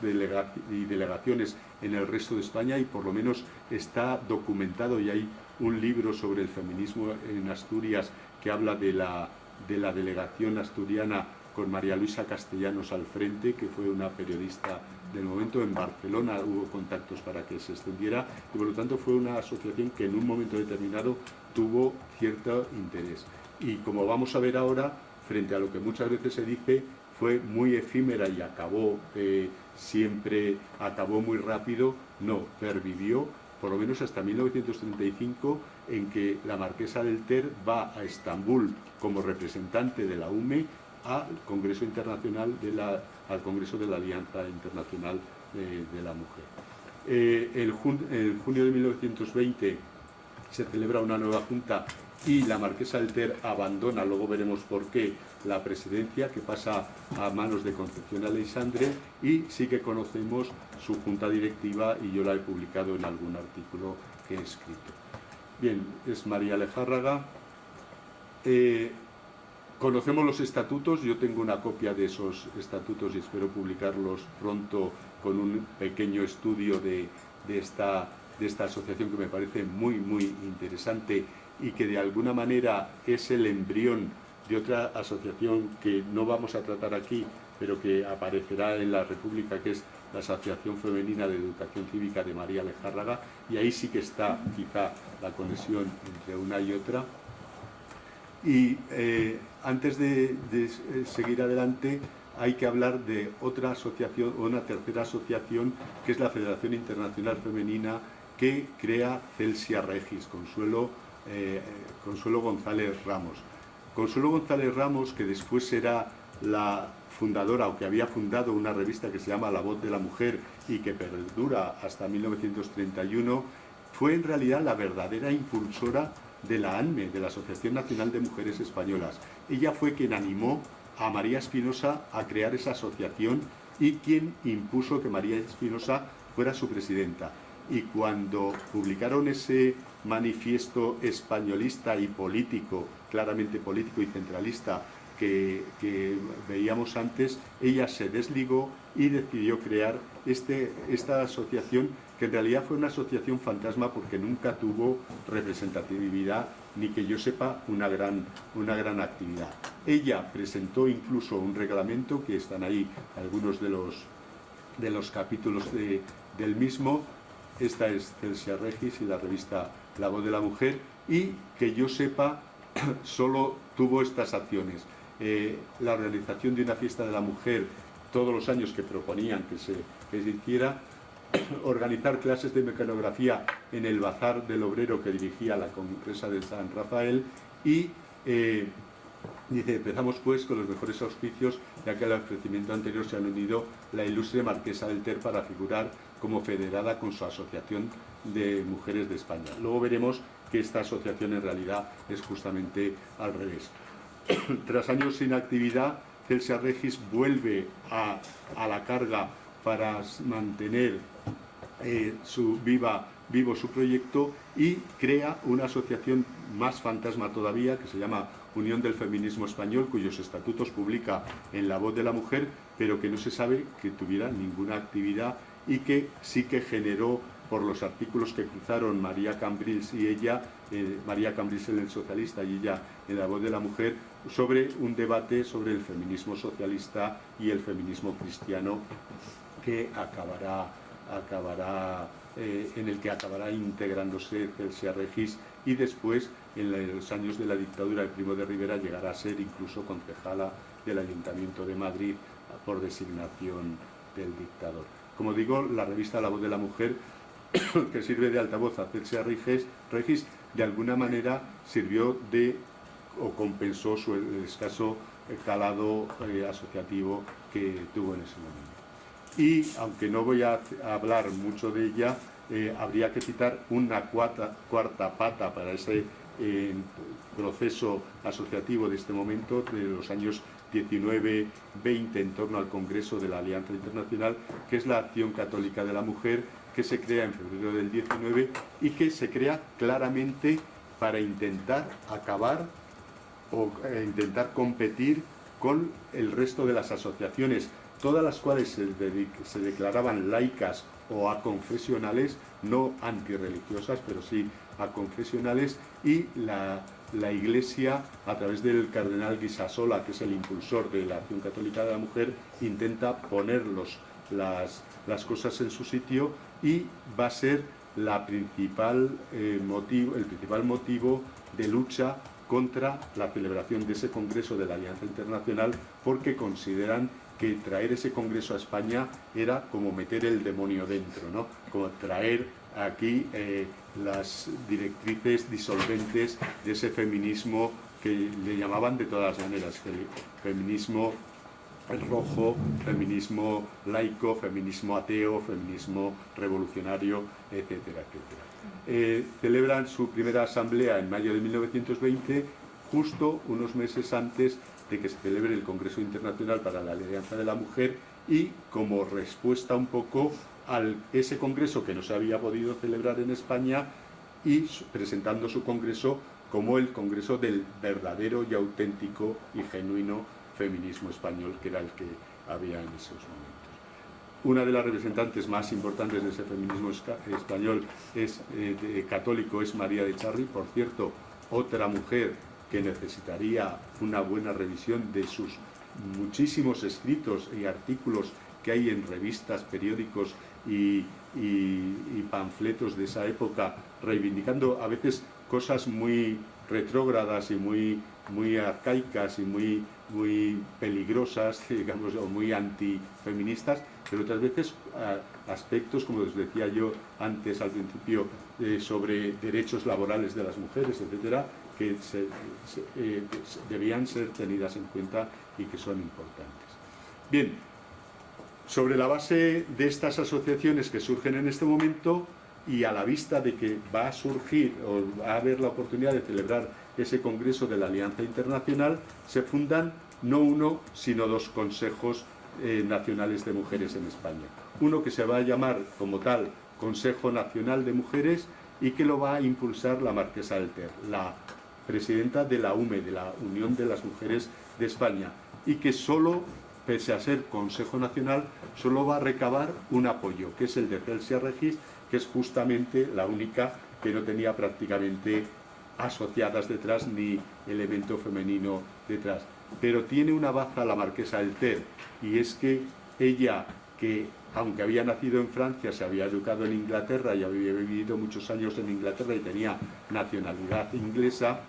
y delegaciones en el resto de España, y por lo menos está documentado, y hay un libro sobre el feminismo en Asturias que habla de la delegación asturiana con María Luisa Castellanos al frente, que fue una periodista del momento. En Barcelona hubo contactos para que se extendiera, y por lo tanto fue una asociación que en un momento determinado tuvo cierto interés. Y como vamos a ver ahora, frente a lo que muchas veces se dice, fue muy efímera y acabó muy rápido. No, pervivió por lo menos hasta 1935, en que la marquesa del Ter va a Estambul como representante de la UME al Congreso Internacional al Congreso de la Alianza Internacional de la Mujer. En junio de 1920 se celebra una nueva junta y la marquesa del Ter abandona, luego veremos por qué, la presidencia, que pasa a manos de Concepción Aleixandre, y sí que conocemos su junta directiva, y yo la he publicado en algún artículo que he escrito. Bien, es María Lejárraga. Conocemos los estatutos, yo tengo una copia de esos estatutos y espero publicarlos pronto con un pequeño estudio de esta asociación, que me parece muy, muy interesante y que de alguna manera es el embrión de otra asociación que no vamos a tratar aquí, pero que aparecerá en la República, que es la Asociación Femenina de Educación Cívica de María Lejárraga, y ahí sí que está quizá la conexión entre una y otra. Y antes de seguir adelante, hay que hablar de otra asociación, o una tercera asociación, que es la Federación Internacional Femenina, que crea Celsia Regis, Consuelo González Ramos. Consuelo González Ramos, que después será la fundadora, o que había fundado una revista que se llama La Voz de la Mujer y que perdura hasta 1931, fue en realidad la verdadera impulsora de la ANME, de la Asociación Nacional de Mujeres Españolas. Ella fue quien animó a María Espinosa a crear esa asociación y quien impuso que María Espinosa fuera su presidenta. Y cuando publicaron ese manifiesto españolista y político, claramente político y centralista, que veíamos antes, ella se desligó y decidió crear esta asociación, que en realidad fue una asociación fantasma porque nunca tuvo representatividad, ni que yo sepa una gran actividad. Ella presentó incluso un reglamento, que están ahí algunos de los capítulos del mismo. Esta es Celsia Regis y la revista La Voz de la Mujer, y que yo sepa solo tuvo estas acciones: la organización de una fiesta de la mujer todos los años que proponían que se hiciera, organizar clases de mecanografía en el Bazar del Obrero que dirigía la Congresa de San Rafael, y dice: empezamos pues con los mejores auspicios, ya que al ofrecimiento anterior se han unido la ilustre marquesa del Ter para figurar como federada con su asociación de mujeres de España. Luego veremos que esta asociación en realidad es justamente al revés. Tras años sin actividad, Celsia Regis vuelve a la carga para mantener vivo su proyecto, y crea una asociación más fantasma todavía, que se llama Unión del Feminismo Español, cuyos estatutos publica en La Voz de la Mujer, pero que no se sabe que tuviera ninguna actividad, y que sí que generó, por los artículos que cruzaron María Cambrils y ella, María Cambrils en El Socialista y ella en La Voz de la Mujer, sobre un debate sobre el feminismo socialista y el feminismo cristiano, que en el que acabará integrándose Celsia Regis, y después, en los años de la dictadura de Primo de Rivera, llegará a ser incluso concejala del Ayuntamiento de Madrid por designación del dictador. Como digo, la revista La Voz de la Mujer, que sirve de altavoz a Celsia Regis, de alguna manera sirvió o compensó su escaso calado asociativo que tuvo en ese momento. Y aunque no voy a hablar mucho de ella, habría que citar una cuarta pata para ese proceso asociativo de este momento, de los años 19-20, en torno al Congreso de la Alianza Internacional, que es la Acción Católica de la Mujer, que se crea en febrero del 19 y que se crea claramente para intentar acabar intentar competir con el resto de las asociaciones, todas las cuales se declaraban laicas o aconfesionales, no antirreligiosas, pero sí aconfesionales, y la Iglesia, a través del cardenal Guisasola, que es el impulsor de la Acción Católica de la Mujer, intenta poner las cosas en su sitio, y va a ser el principal motivo de lucha contra la celebración de ese Congreso de la Alianza Internacional, porque consideran que traer ese Congreso a España era como meter el demonio dentro, ¿no? Como traer aquí las directrices disolventes de ese feminismo que le llamaban de todas las maneras, feminismo rojo, feminismo laico, feminismo ateo, feminismo revolucionario, etcétera, etcétera. Celebran su primera asamblea en mayo de 1920, justo unos meses antes de que se celebre el Congreso Internacional para la Alianza de la Mujer, y como respuesta un poco a ese congreso que no se había podido celebrar en España, y presentando su congreso como el congreso del verdadero y auténtico y genuino feminismo español, que era el que había en esos momentos. Una de las representantes más importantes de ese feminismo español católico es María de Charri, por cierto, otra mujer que necesitaría una buena revisión de sus muchísimos escritos y artículos que hay en revistas, periódicos y panfletos de esa época, reivindicando a veces cosas muy retrógradas y muy arcaicas y muy peligrosas, digamos, o muy antifeministas, pero otras veces aspectos, como les decía yo antes al principio, sobre derechos laborales de las mujeres, etcétera, que debían ser tenidas en cuenta y que son importantes. Bien, sobre la base de estas asociaciones que surgen en este momento, y a la vista de que va a surgir o va a haber la oportunidad de celebrar ese Congreso de la Alianza Internacional, se fundan no uno, sino dos consejos nacionales de mujeres en España. Uno que se va a llamar como tal Consejo Nacional de Mujeres, y que lo va a impulsar la marquesa Alter, la presidenta de la UME, de la Unión de las Mujeres de España, y que solo, pese a ser Consejo Nacional, solo va a recabar un apoyo, que es el de Celsia Regis, que es justamente la única que no tenía prácticamente asociadas detrás ni elemento femenino detrás. Pero tiene una baza la marquesa Alter, y es que ella, que aunque había nacido en Francia, se había educado en Inglaterra y había vivido muchos años en Inglaterra y tenía nacionalidad inglesa,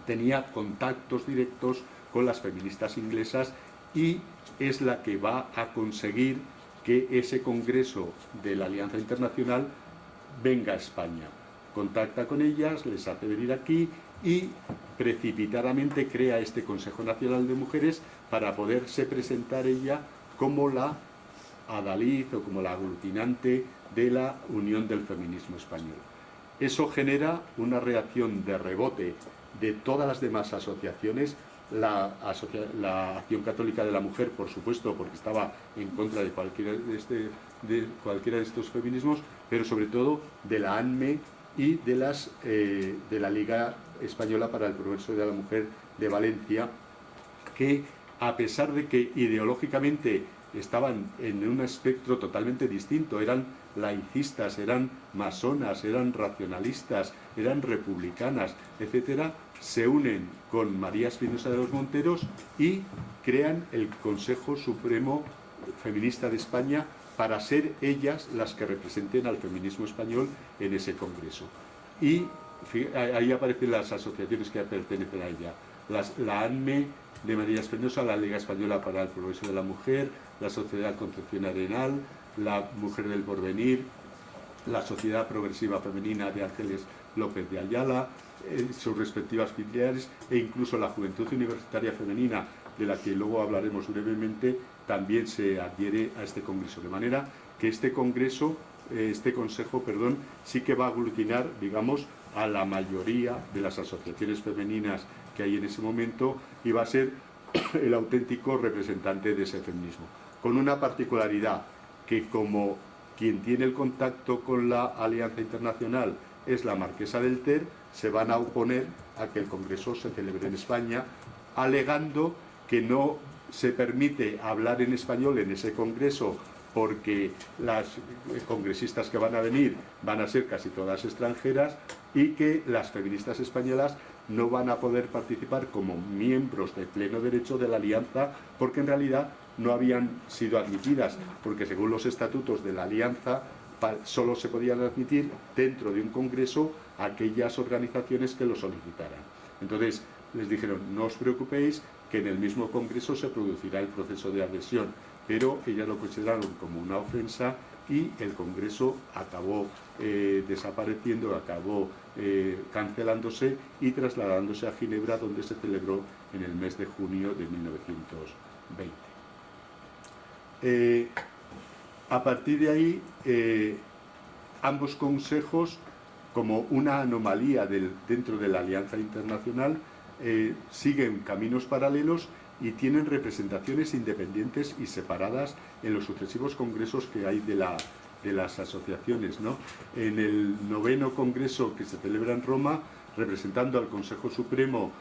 tenía contactos directos con las feministas inglesas, y es la que va a conseguir que ese Congreso de la Alianza Internacional venga a España. Contacta con ellas, les hace venir aquí y precipitadamente crea este Consejo Nacional de Mujeres para poderse presentar ella como la adalid o como la aglutinante de la Unión del Feminismo Español. Eso genera una reacción de rebote de todas las demás asociaciones. La Acción Católica de la Mujer, por supuesto, porque estaba en contra de cualquiera de estos feminismos, pero sobre todo de la ANME y de la Liga Española para el Progreso de la Mujer de Valencia, que a pesar de que ideológicamente estaban en un espectro totalmente distinto, eran laicistas, eran masonas, eran racionalistas, eran republicanas, etcétera, se unen con María Espinosa de los Monteros y crean el Consejo Supremo Feminista de España, para ser ellas las que representen al feminismo español en ese congreso. Y ahí aparecen las asociaciones que pertenecen a ella. La ANME de María Espinosa, la Liga Española para el Progreso de la Mujer, la Sociedad Concepción Arenal, la Mujer del Porvenir, la Sociedad Progresiva Femenina de Ángeles López de Ayala, sus respectivas filiales, e incluso la Juventud Universitaria Femenina, de la que luego hablaremos brevemente, también se adhiere a este congreso. De manera que este consejo, sí que va a aglutinar, digamos, a la mayoría de las asociaciones femeninas que hay en ese momento, y va a ser el auténtico representante de ese feminismo. Con una particularidad, que como quien tiene el contacto con la Alianza Internacional es la marquesa del Ter, se van a oponer a que el Congreso se celebre en España, alegando que no se permite hablar en español en ese Congreso porque las congresistas que van a venir van a ser casi todas extranjeras y que las feministas españolas no van a poder participar como miembros de pleno derecho de la Alianza porque en realidad no habían sido admitidas, porque según los estatutos de la Alianza solo se podían admitir dentro de un congreso aquellas organizaciones que lo solicitaran. Entonces les dijeron, no os preocupéis, que en el mismo congreso se producirá el proceso de adhesión, pero ellas lo consideraron como una ofensa y el congreso acabó desapareciendo, acabó cancelándose y trasladándose a Ginebra, donde se celebró en el mes de junio de 1920. A partir de ahí, ambos consejos, como una anomalía dentro de la Alianza Internacional, siguen caminos paralelos y tienen representaciones independientes y separadas en los sucesivos congresos que hay de las asociaciones, ¿no? En el 9º congreso que se celebra en Roma, representando al Consejo Supremo,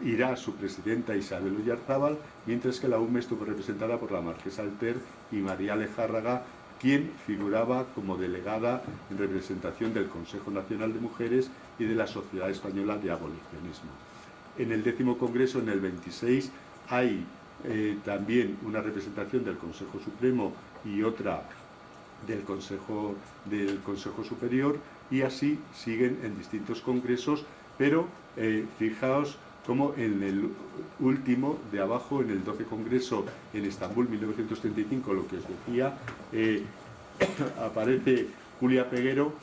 irá su presidenta Isabel Oyarzábal, mientras que la UME estuvo representada por la marquesa del Ter y María Lejárraga, quien figuraba como delegada en representación del Consejo Nacional de Mujeres y de la Sociedad Española de Abolicionismo. En el 10º congreso, en el 26, hay también una representación del Consejo Supremo y otra del Consejo Superior, y así siguen en distintos congresos, pero fijaos como en el último de abajo, en el 12 Congreso en Estambul, 1935, lo que os decía, aparece Julia Peguero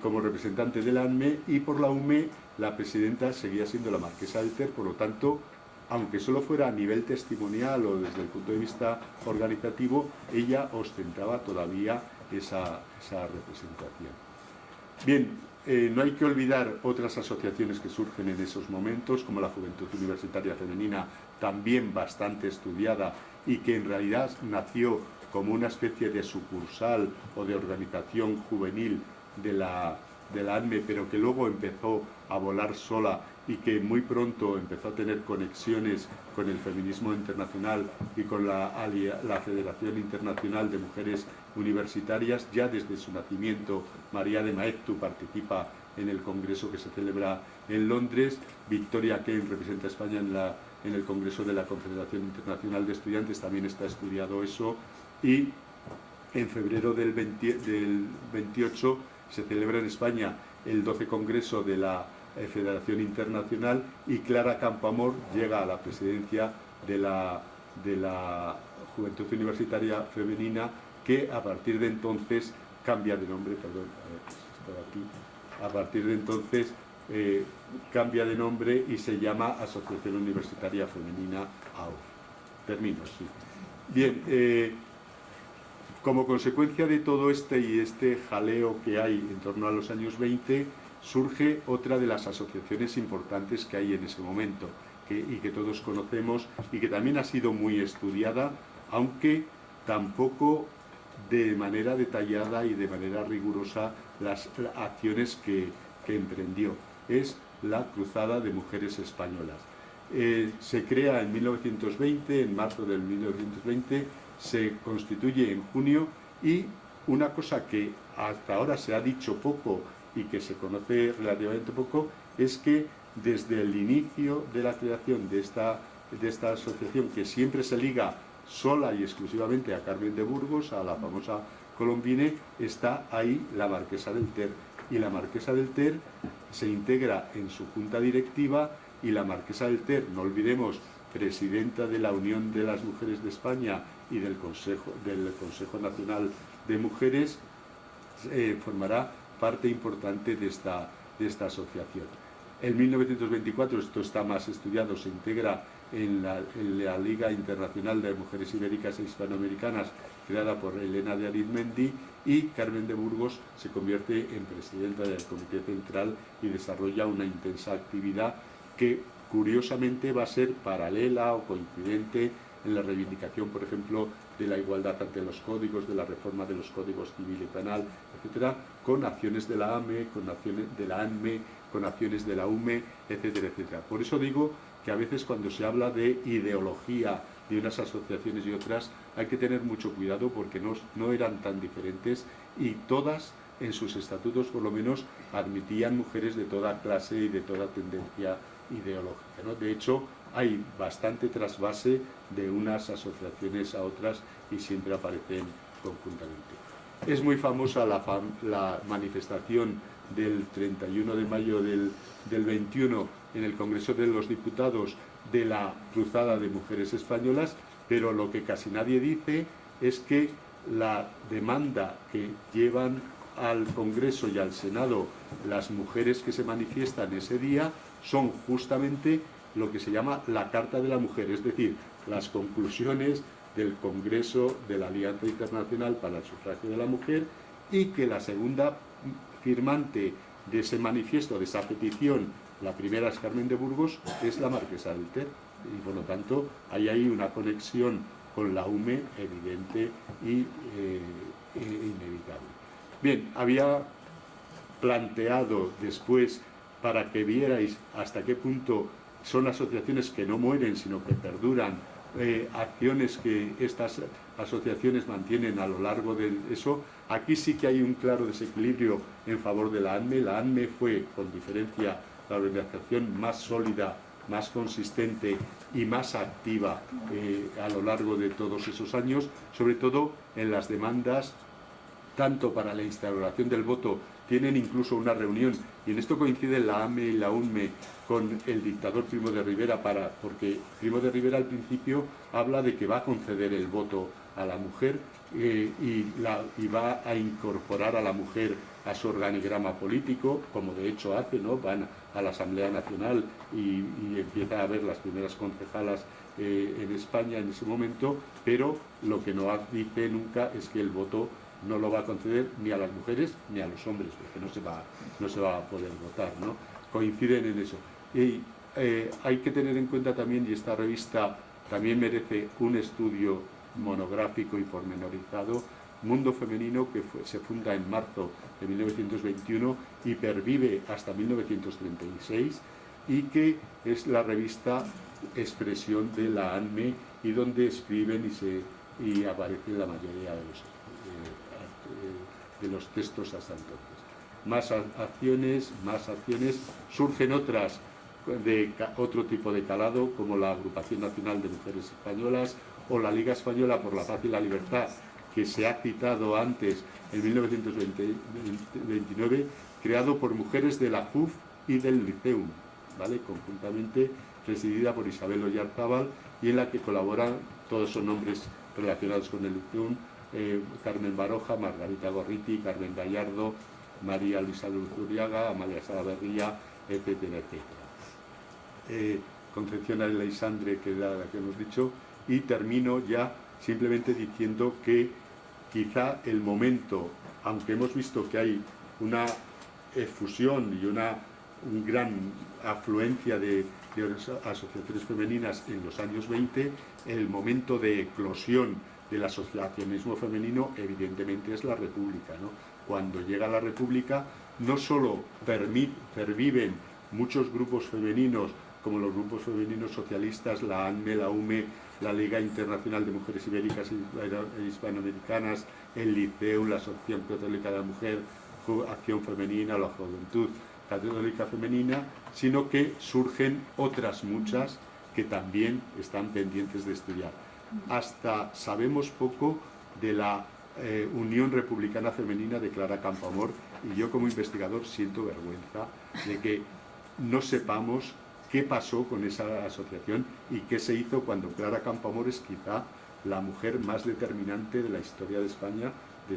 como representante de la ANME, y por la UME la presidenta seguía siendo la marquesa del Ter. Por lo tanto, aunque solo fuera a nivel testimonial o desde el punto de vista organizativo, ella ostentaba todavía esa representación. Bien, no hay que olvidar otras asociaciones que surgen en esos momentos, como la Juventud Universitaria Femenina, también bastante estudiada y que en realidad nació como una especie de sucursal o de organización juvenil de la ANME, pero que luego empezó a volar sola y que muy pronto empezó a tener conexiones con el feminismo internacional y con la Federación Internacional de Mujeres Universitarias. Ya desde su nacimiento, María de Maeztu participa en el congreso que se celebra en Londres. Victoria Kane representa a España en el congreso de la Confederación Internacional de Estudiantes, también está estudiado eso, y en febrero del 28 se celebra en España el 12 Congreso de la Federación Internacional, y Clara Campoamor llega a la presidencia de la Juventud Universitaria Femenina, que a partir de entonces cambia de nombre, a partir de entonces cambia de nombre y se llama Asociación Universitaria Femenina AUF. Termino, sí. Bien, como consecuencia de todo este jaleo que hay en torno a los años 20, surge otra de las asociaciones importantes que hay en ese momento, y que todos conocemos y que también ha sido muy estudiada, aunque tampoco de manera detallada y de manera rigurosa las acciones que emprendió. Es la Cruzada de Mujeres Españolas. Se crea en 1920, en marzo del 1920, se constituye en junio, y una cosa que hasta ahora se ha dicho poco y que se conoce relativamente poco es que desde el inicio de la creación de esta asociación, que siempre se liga sola y exclusivamente a Carmen de Burgos, a la famosa Colombine, está ahí la marquesa del Ter, y la marquesa del Ter se integra en su junta directiva, y la marquesa del Ter, no olvidemos, presidenta de la Unión de las Mujeres de España y del Consejo Nacional de Mujeres, formará parte importante de esta asociación. En 1924, esto está más estudiado, se integra en la Liga Internacional de Mujeres Ibéricas e Hispanoamericanas, creada por Elena de Arizmendi, y Carmen de Burgos se convierte en presidenta del Comité Central y desarrolla una intensa actividad que curiosamente va a ser paralela o coincidente en la reivindicación, por ejemplo, de la igualdad ante los códigos, de la reforma de los códigos civil y penal, etcétera, con acciones de la AME, con acciones de la ANME, con acciones de la UME, etcétera, etcétera. Por eso digo que a veces cuando se habla de ideología de unas asociaciones y otras, hay que tener mucho cuidado porque no eran tan diferentes y todas en sus estatutos por lo menos admitían mujeres de toda clase y de toda tendencia ideológica, ¿no? De hecho, hay bastante trasvase de unas asociaciones a otras y siempre aparecen conjuntamente. Es muy famosa la manifestación del 31 de mayo del 21 en el Congreso de los Diputados de la Cruzada de Mujeres Españolas, pero lo que casi nadie dice es que la demanda que llevan al Congreso y al Senado las mujeres que se manifiestan ese día son justamente lo que se llama la Carta de la Mujer, es decir, las conclusiones del Congreso de la Alianza Internacional para el Sufragio de la Mujer, y que la segunda firmante de ese manifiesto, de esa petición, la primera es Carmen de Burgos, es la marquesa del Ter, y por lo tanto ahí hay una conexión con la UME evidente y inevitable. Bien, había planteado después para que vierais hasta qué punto son asociaciones que no mueren sino que perduran, acciones que estas asociaciones mantienen a lo largo de eso. Aquí sí que hay un claro desequilibrio en favor de la ANME. La ANME fue, con diferencia, la organización más sólida, más consistente y más activa a lo largo de todos esos años, sobre todo en las demandas tanto para la instauración del voto. Tienen incluso una reunión, y en esto coinciden la AME y la UNME con el dictador Primo de Rivera, porque Primo de Rivera al principio habla de que va a conceder el voto a la mujer y va a incorporar a la mujer a su organigrama político, como de hecho hace, ¿no? Van a la Asamblea Nacional y empieza a haber las primeras concejalas en España en ese momento, pero lo que no dice nunca es que el voto no lo va a conceder ni a las mujeres ni a los hombres, porque no se va a poder votar, ¿no? Coinciden en eso. Y hay que tener en cuenta también, y esta revista también merece un estudio monográfico y pormenorizado, Mundo Femenino, que se funda en marzo de 1921 y pervive hasta 1936, y que es la revista expresión de la ANME y donde escriben y aparecen la mayoría de los textos hasta entonces. Más acciones, surgen otras de otro tipo de calado, como la Agrupación Nacional de Mujeres Españolas o la Liga Española por la Paz y la Libertad, que se ha citado antes en 1929, creado por mujeres de la JUF y del Liceum, ¿vale? Conjuntamente presidida por Isabel Oyarzábal, y en la que colaboran, todos son nombres relacionados con el Liceum, Carmen Baroja, Margarita Gorriti, Carmen Gallardo, María Luisa Luzuriaga, Amalia Salaverría, etcétera, etcétera. Concepción Aleixandre, que era la que hemos dicho, y termino ya simplemente diciendo que quizá el momento, aunque hemos visto que hay una efusión y una gran afluencia de asociaciones femeninas en los años 20, el momento de eclosión del asociacionismo femenino evidentemente es la República, ¿no? Cuando llega la República no solo perviven muchos grupos femeninos como los grupos femeninos socialistas, la ANME, la UME, la Liga Internacional de Mujeres Ibéricas e Hispanoamericanas, el Liceo, la Asociación Católica de la Mujer, Acción Femenina, la Juventud Católica Femenina, sino que surgen otras muchas que también están pendientes de estudiar. Hasta sabemos poco de la Unión Republicana Femenina de Clara Campoamor, y yo como investigador siento vergüenza de que no sepamos qué pasó con esa asociación y qué se hizo cuando Clara Campoamor es quizá la mujer más determinante de la historia de España de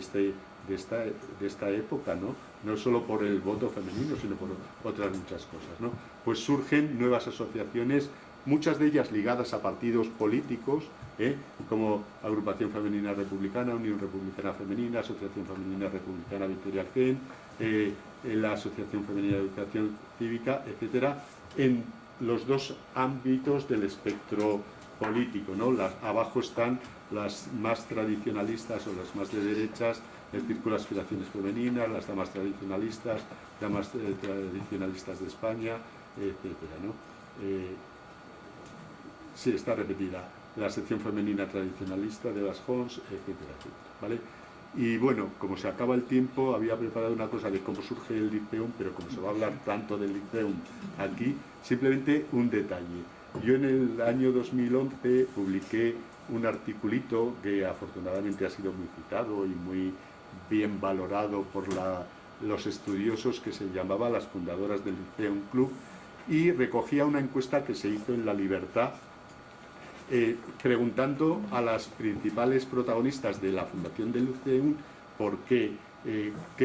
esta época, ¿no? No solo por el voto femenino, sino por otras muchas cosas, ¿no? Pues surgen nuevas asociaciones, muchas de ellas ligadas a partidos políticos, como Agrupación Femenina Republicana, Unión Republicana Femenina, Asociación Femenina Republicana Victoria Arquén, la Asociación Femenina de Educación Cívica, etcétera, en los dos ámbitos del espectro político, ¿no? Abajo están las más tradicionalistas o las más de derechas, el Círculo de Aspiraciones Femeninas, las damas tradicionalistas, damas tradicionalistas de España, etcétera, ¿no? Sí, está repetida. La sección femenina tradicionalista de las Hons, etcétera, etcétera, ¿vale? Y bueno, como se acaba el tiempo, había preparado una cosa de cómo surge el Liceum, pero como se va a hablar tanto del Liceum aquí, simplemente un detalle. Yo en el año 2011 publiqué un articulito que afortunadamente ha sido muy citado y muy bien valorado por los estudiosos, que se llamaba Las fundadoras del Liceum Club, y recogía una encuesta que se hizo en La Libertad, preguntando a las principales protagonistas de la fundación del Liceum por qué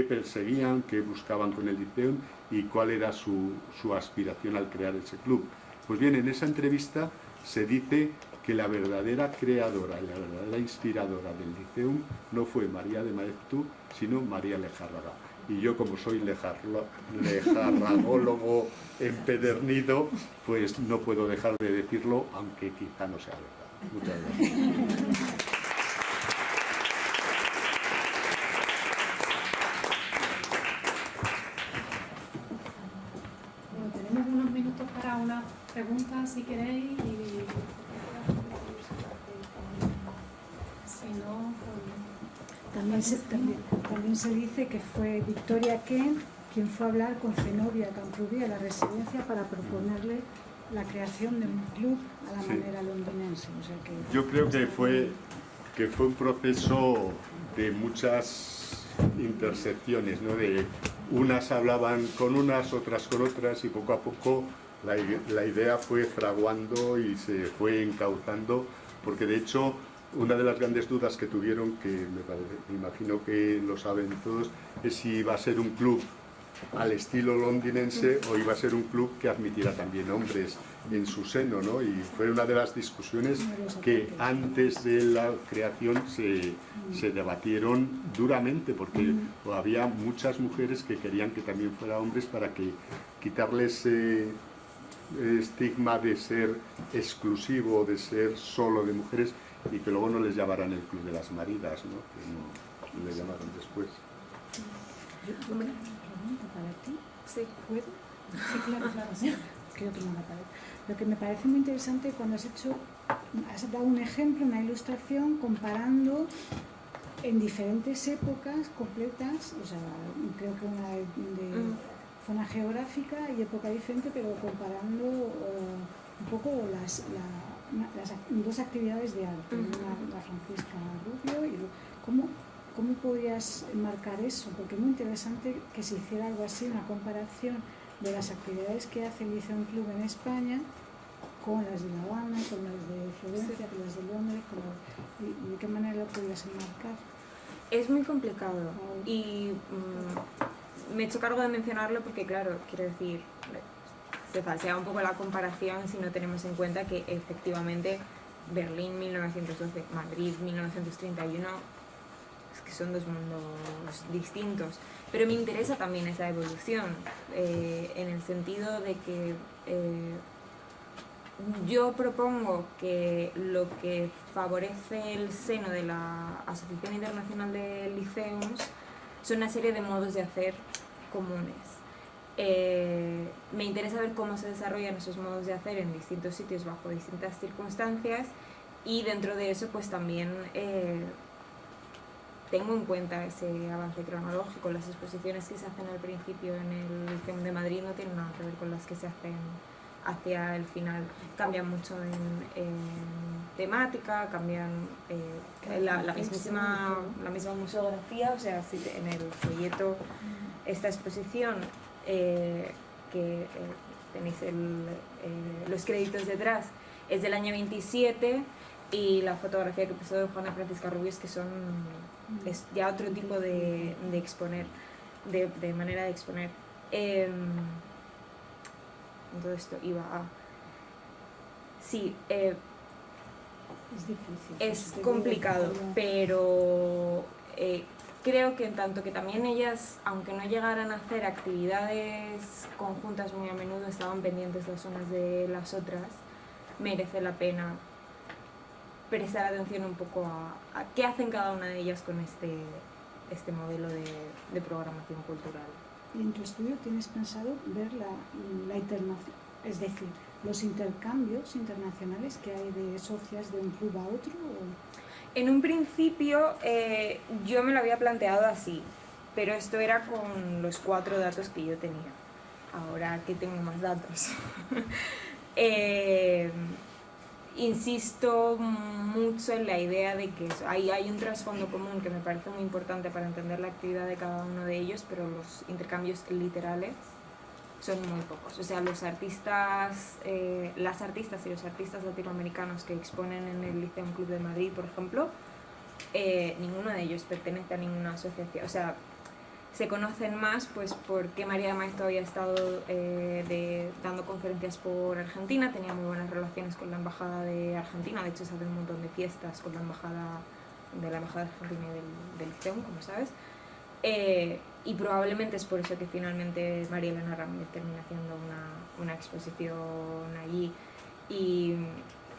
perseguían, qué buscaban con el Liceum y cuál era su aspiración al crear ese club. Pues bien, en esa entrevista se dice que la verdadera creadora y la verdadera inspiradora del Liceum no fue María de Maeztu, sino María Lejárraga. Y yo, como soy lejarragólogo empedernido, pues no puedo dejar de decirlo, aunque quizá no sea verdad. Muchas gracias. Bueno, tenemos unos minutos para una pregunta, si queréis, y si no, También se dice que fue Victoria Kent quien fue a hablar con Zenobia Camprubí a la residencia para proponerle la creación de un club a la manera londinense. O sea que yo creo que fue un proceso de muchas intersecciones, ¿no? De unas hablaban con unas, otras con otras, y poco a poco la idea fue fraguando y se fue encauzando, porque de hecho una de las grandes dudas que tuvieron, que me imagino que lo saben todos, es si iba a ser un club al estilo londinense o iba a ser un club que admitiera también hombres en su seno, ¿no? Y fue una de las discusiones que antes de la creación se debatieron duramente, porque había muchas mujeres que querían que también fuera hombres para que quitarles estigma de ser exclusivo, de ser solo de mujeres, y que luego no les llamaran el Club de las Maridas, ¿no? Que no le llamaron después. Una pregunta para ti. Sí. ¿Puedo? sí, claro, sí. Creo que no me parece. Lo que me parece muy interesante cuando has dado un ejemplo, una ilustración comparando en diferentes épocas completas, o sea, creo que una de zona geográfica y época diferente, pero comparando un poco las dos actividades de arte, la Francisca Rubio y ¿cómo podrías marcar eso? Porque es muy interesante que se hiciera algo así, una comparación de las actividades que hace el Liceum Club en España con las de La Habana, con las de Florencia, con las de Londres, y de qué manera lo podrías enmarcar. Es muy complicado y me he hecho cargo de mencionarlo porque, claro, quiero decir, se falsea un poco la comparación si no tenemos en cuenta que efectivamente Berlín 1912, Madrid 1931, es que son dos mundos distintos. Pero me interesa también esa evolución, en el sentido de que yo propongo que lo que favorece el seno de la Asociación Internacional de Liceums son una serie de modos de hacer comunes. Me interesa ver cómo se desarrollan esos modos de hacer en distintos sitios bajo distintas circunstancias, y dentro de eso pues también tengo en cuenta ese avance cronológico. Las exposiciones que se hacen al principio en el Liceum de Madrid no tienen nada que ver con las que se hacen hacia el final. Cambian mucho en temática, cambian la misma museografía. O sea, si en el folleto, esta exposición que tenéis los créditos detrás, es del año 27, y la fotografía que puso Juana Francisca Rubio es que es ya otro tipo de exponer, de manera de exponer. Todo esto iba a... Sí, es difícil. es complicado, pero creo que en tanto que también ellas, aunque no llegaran a hacer actividades conjuntas muy a menudo, estaban pendientes las unas de las otras, merece la pena prestar atención un poco a qué hacen cada una de ellas con este modelo de programación cultural. ¿Y en tu estudio tienes pensado ver la internación, es decir, los intercambios internacionales que hay de socias de un club a otro? ¿O? En un principio yo me lo había planteado así, pero esto era con los 4 datos que yo tenía. Ahora que tengo más datos. Insisto mucho en la idea de que hay un trasfondo común que me parece muy importante para entender la actividad de cada uno de ellos, pero los intercambios literales son muy pocos. O sea, las artistas y los artistas latinoamericanos que exponen en el Liceum Club de Madrid, por ejemplo, ninguno de ellos pertenece a ninguna asociación. O sea, se conocen más pues porque María de Maestro había estado dando conferencias por Argentina, tenía muy buenas relaciones con la Embajada de Argentina, de hecho se hacen un montón de fiestas con la Embajada Argentina y del Liceum, como sabes, y probablemente es por eso que finalmente María Elena Ramírez termina haciendo una exposición allí, y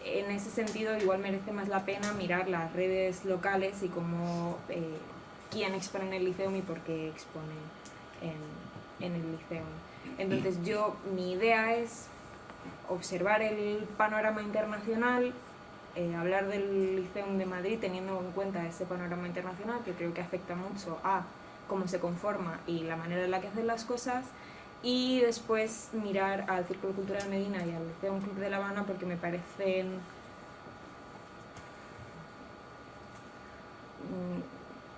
en ese sentido igual merece más la pena mirar las redes locales y cómo quién expone en el Liceum y por qué expone en el Liceum. Entonces mi idea es observar el panorama internacional, hablar del Liceum de Madrid teniendo en cuenta ese panorama internacional que creo que afecta mucho a cómo se conforma y la manera en la que hacen las cosas, y después mirar al Círculo Cultural Medina y al Liceum Club de La Habana porque me parecen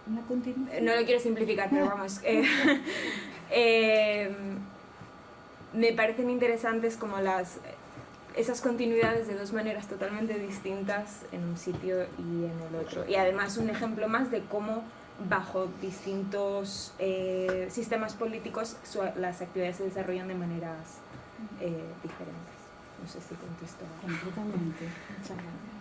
¿Una continuación? no lo quiero simplificar, pero vamos, me parecen interesantes como esas continuidades de 2 maneras totalmente distintas en un sitio y en el otro, y además un ejemplo más de cómo bajo distintos sistemas políticos las actividades se desarrollan de maneras diferentes. No sé si contesto. Completamente. Muchas gracias.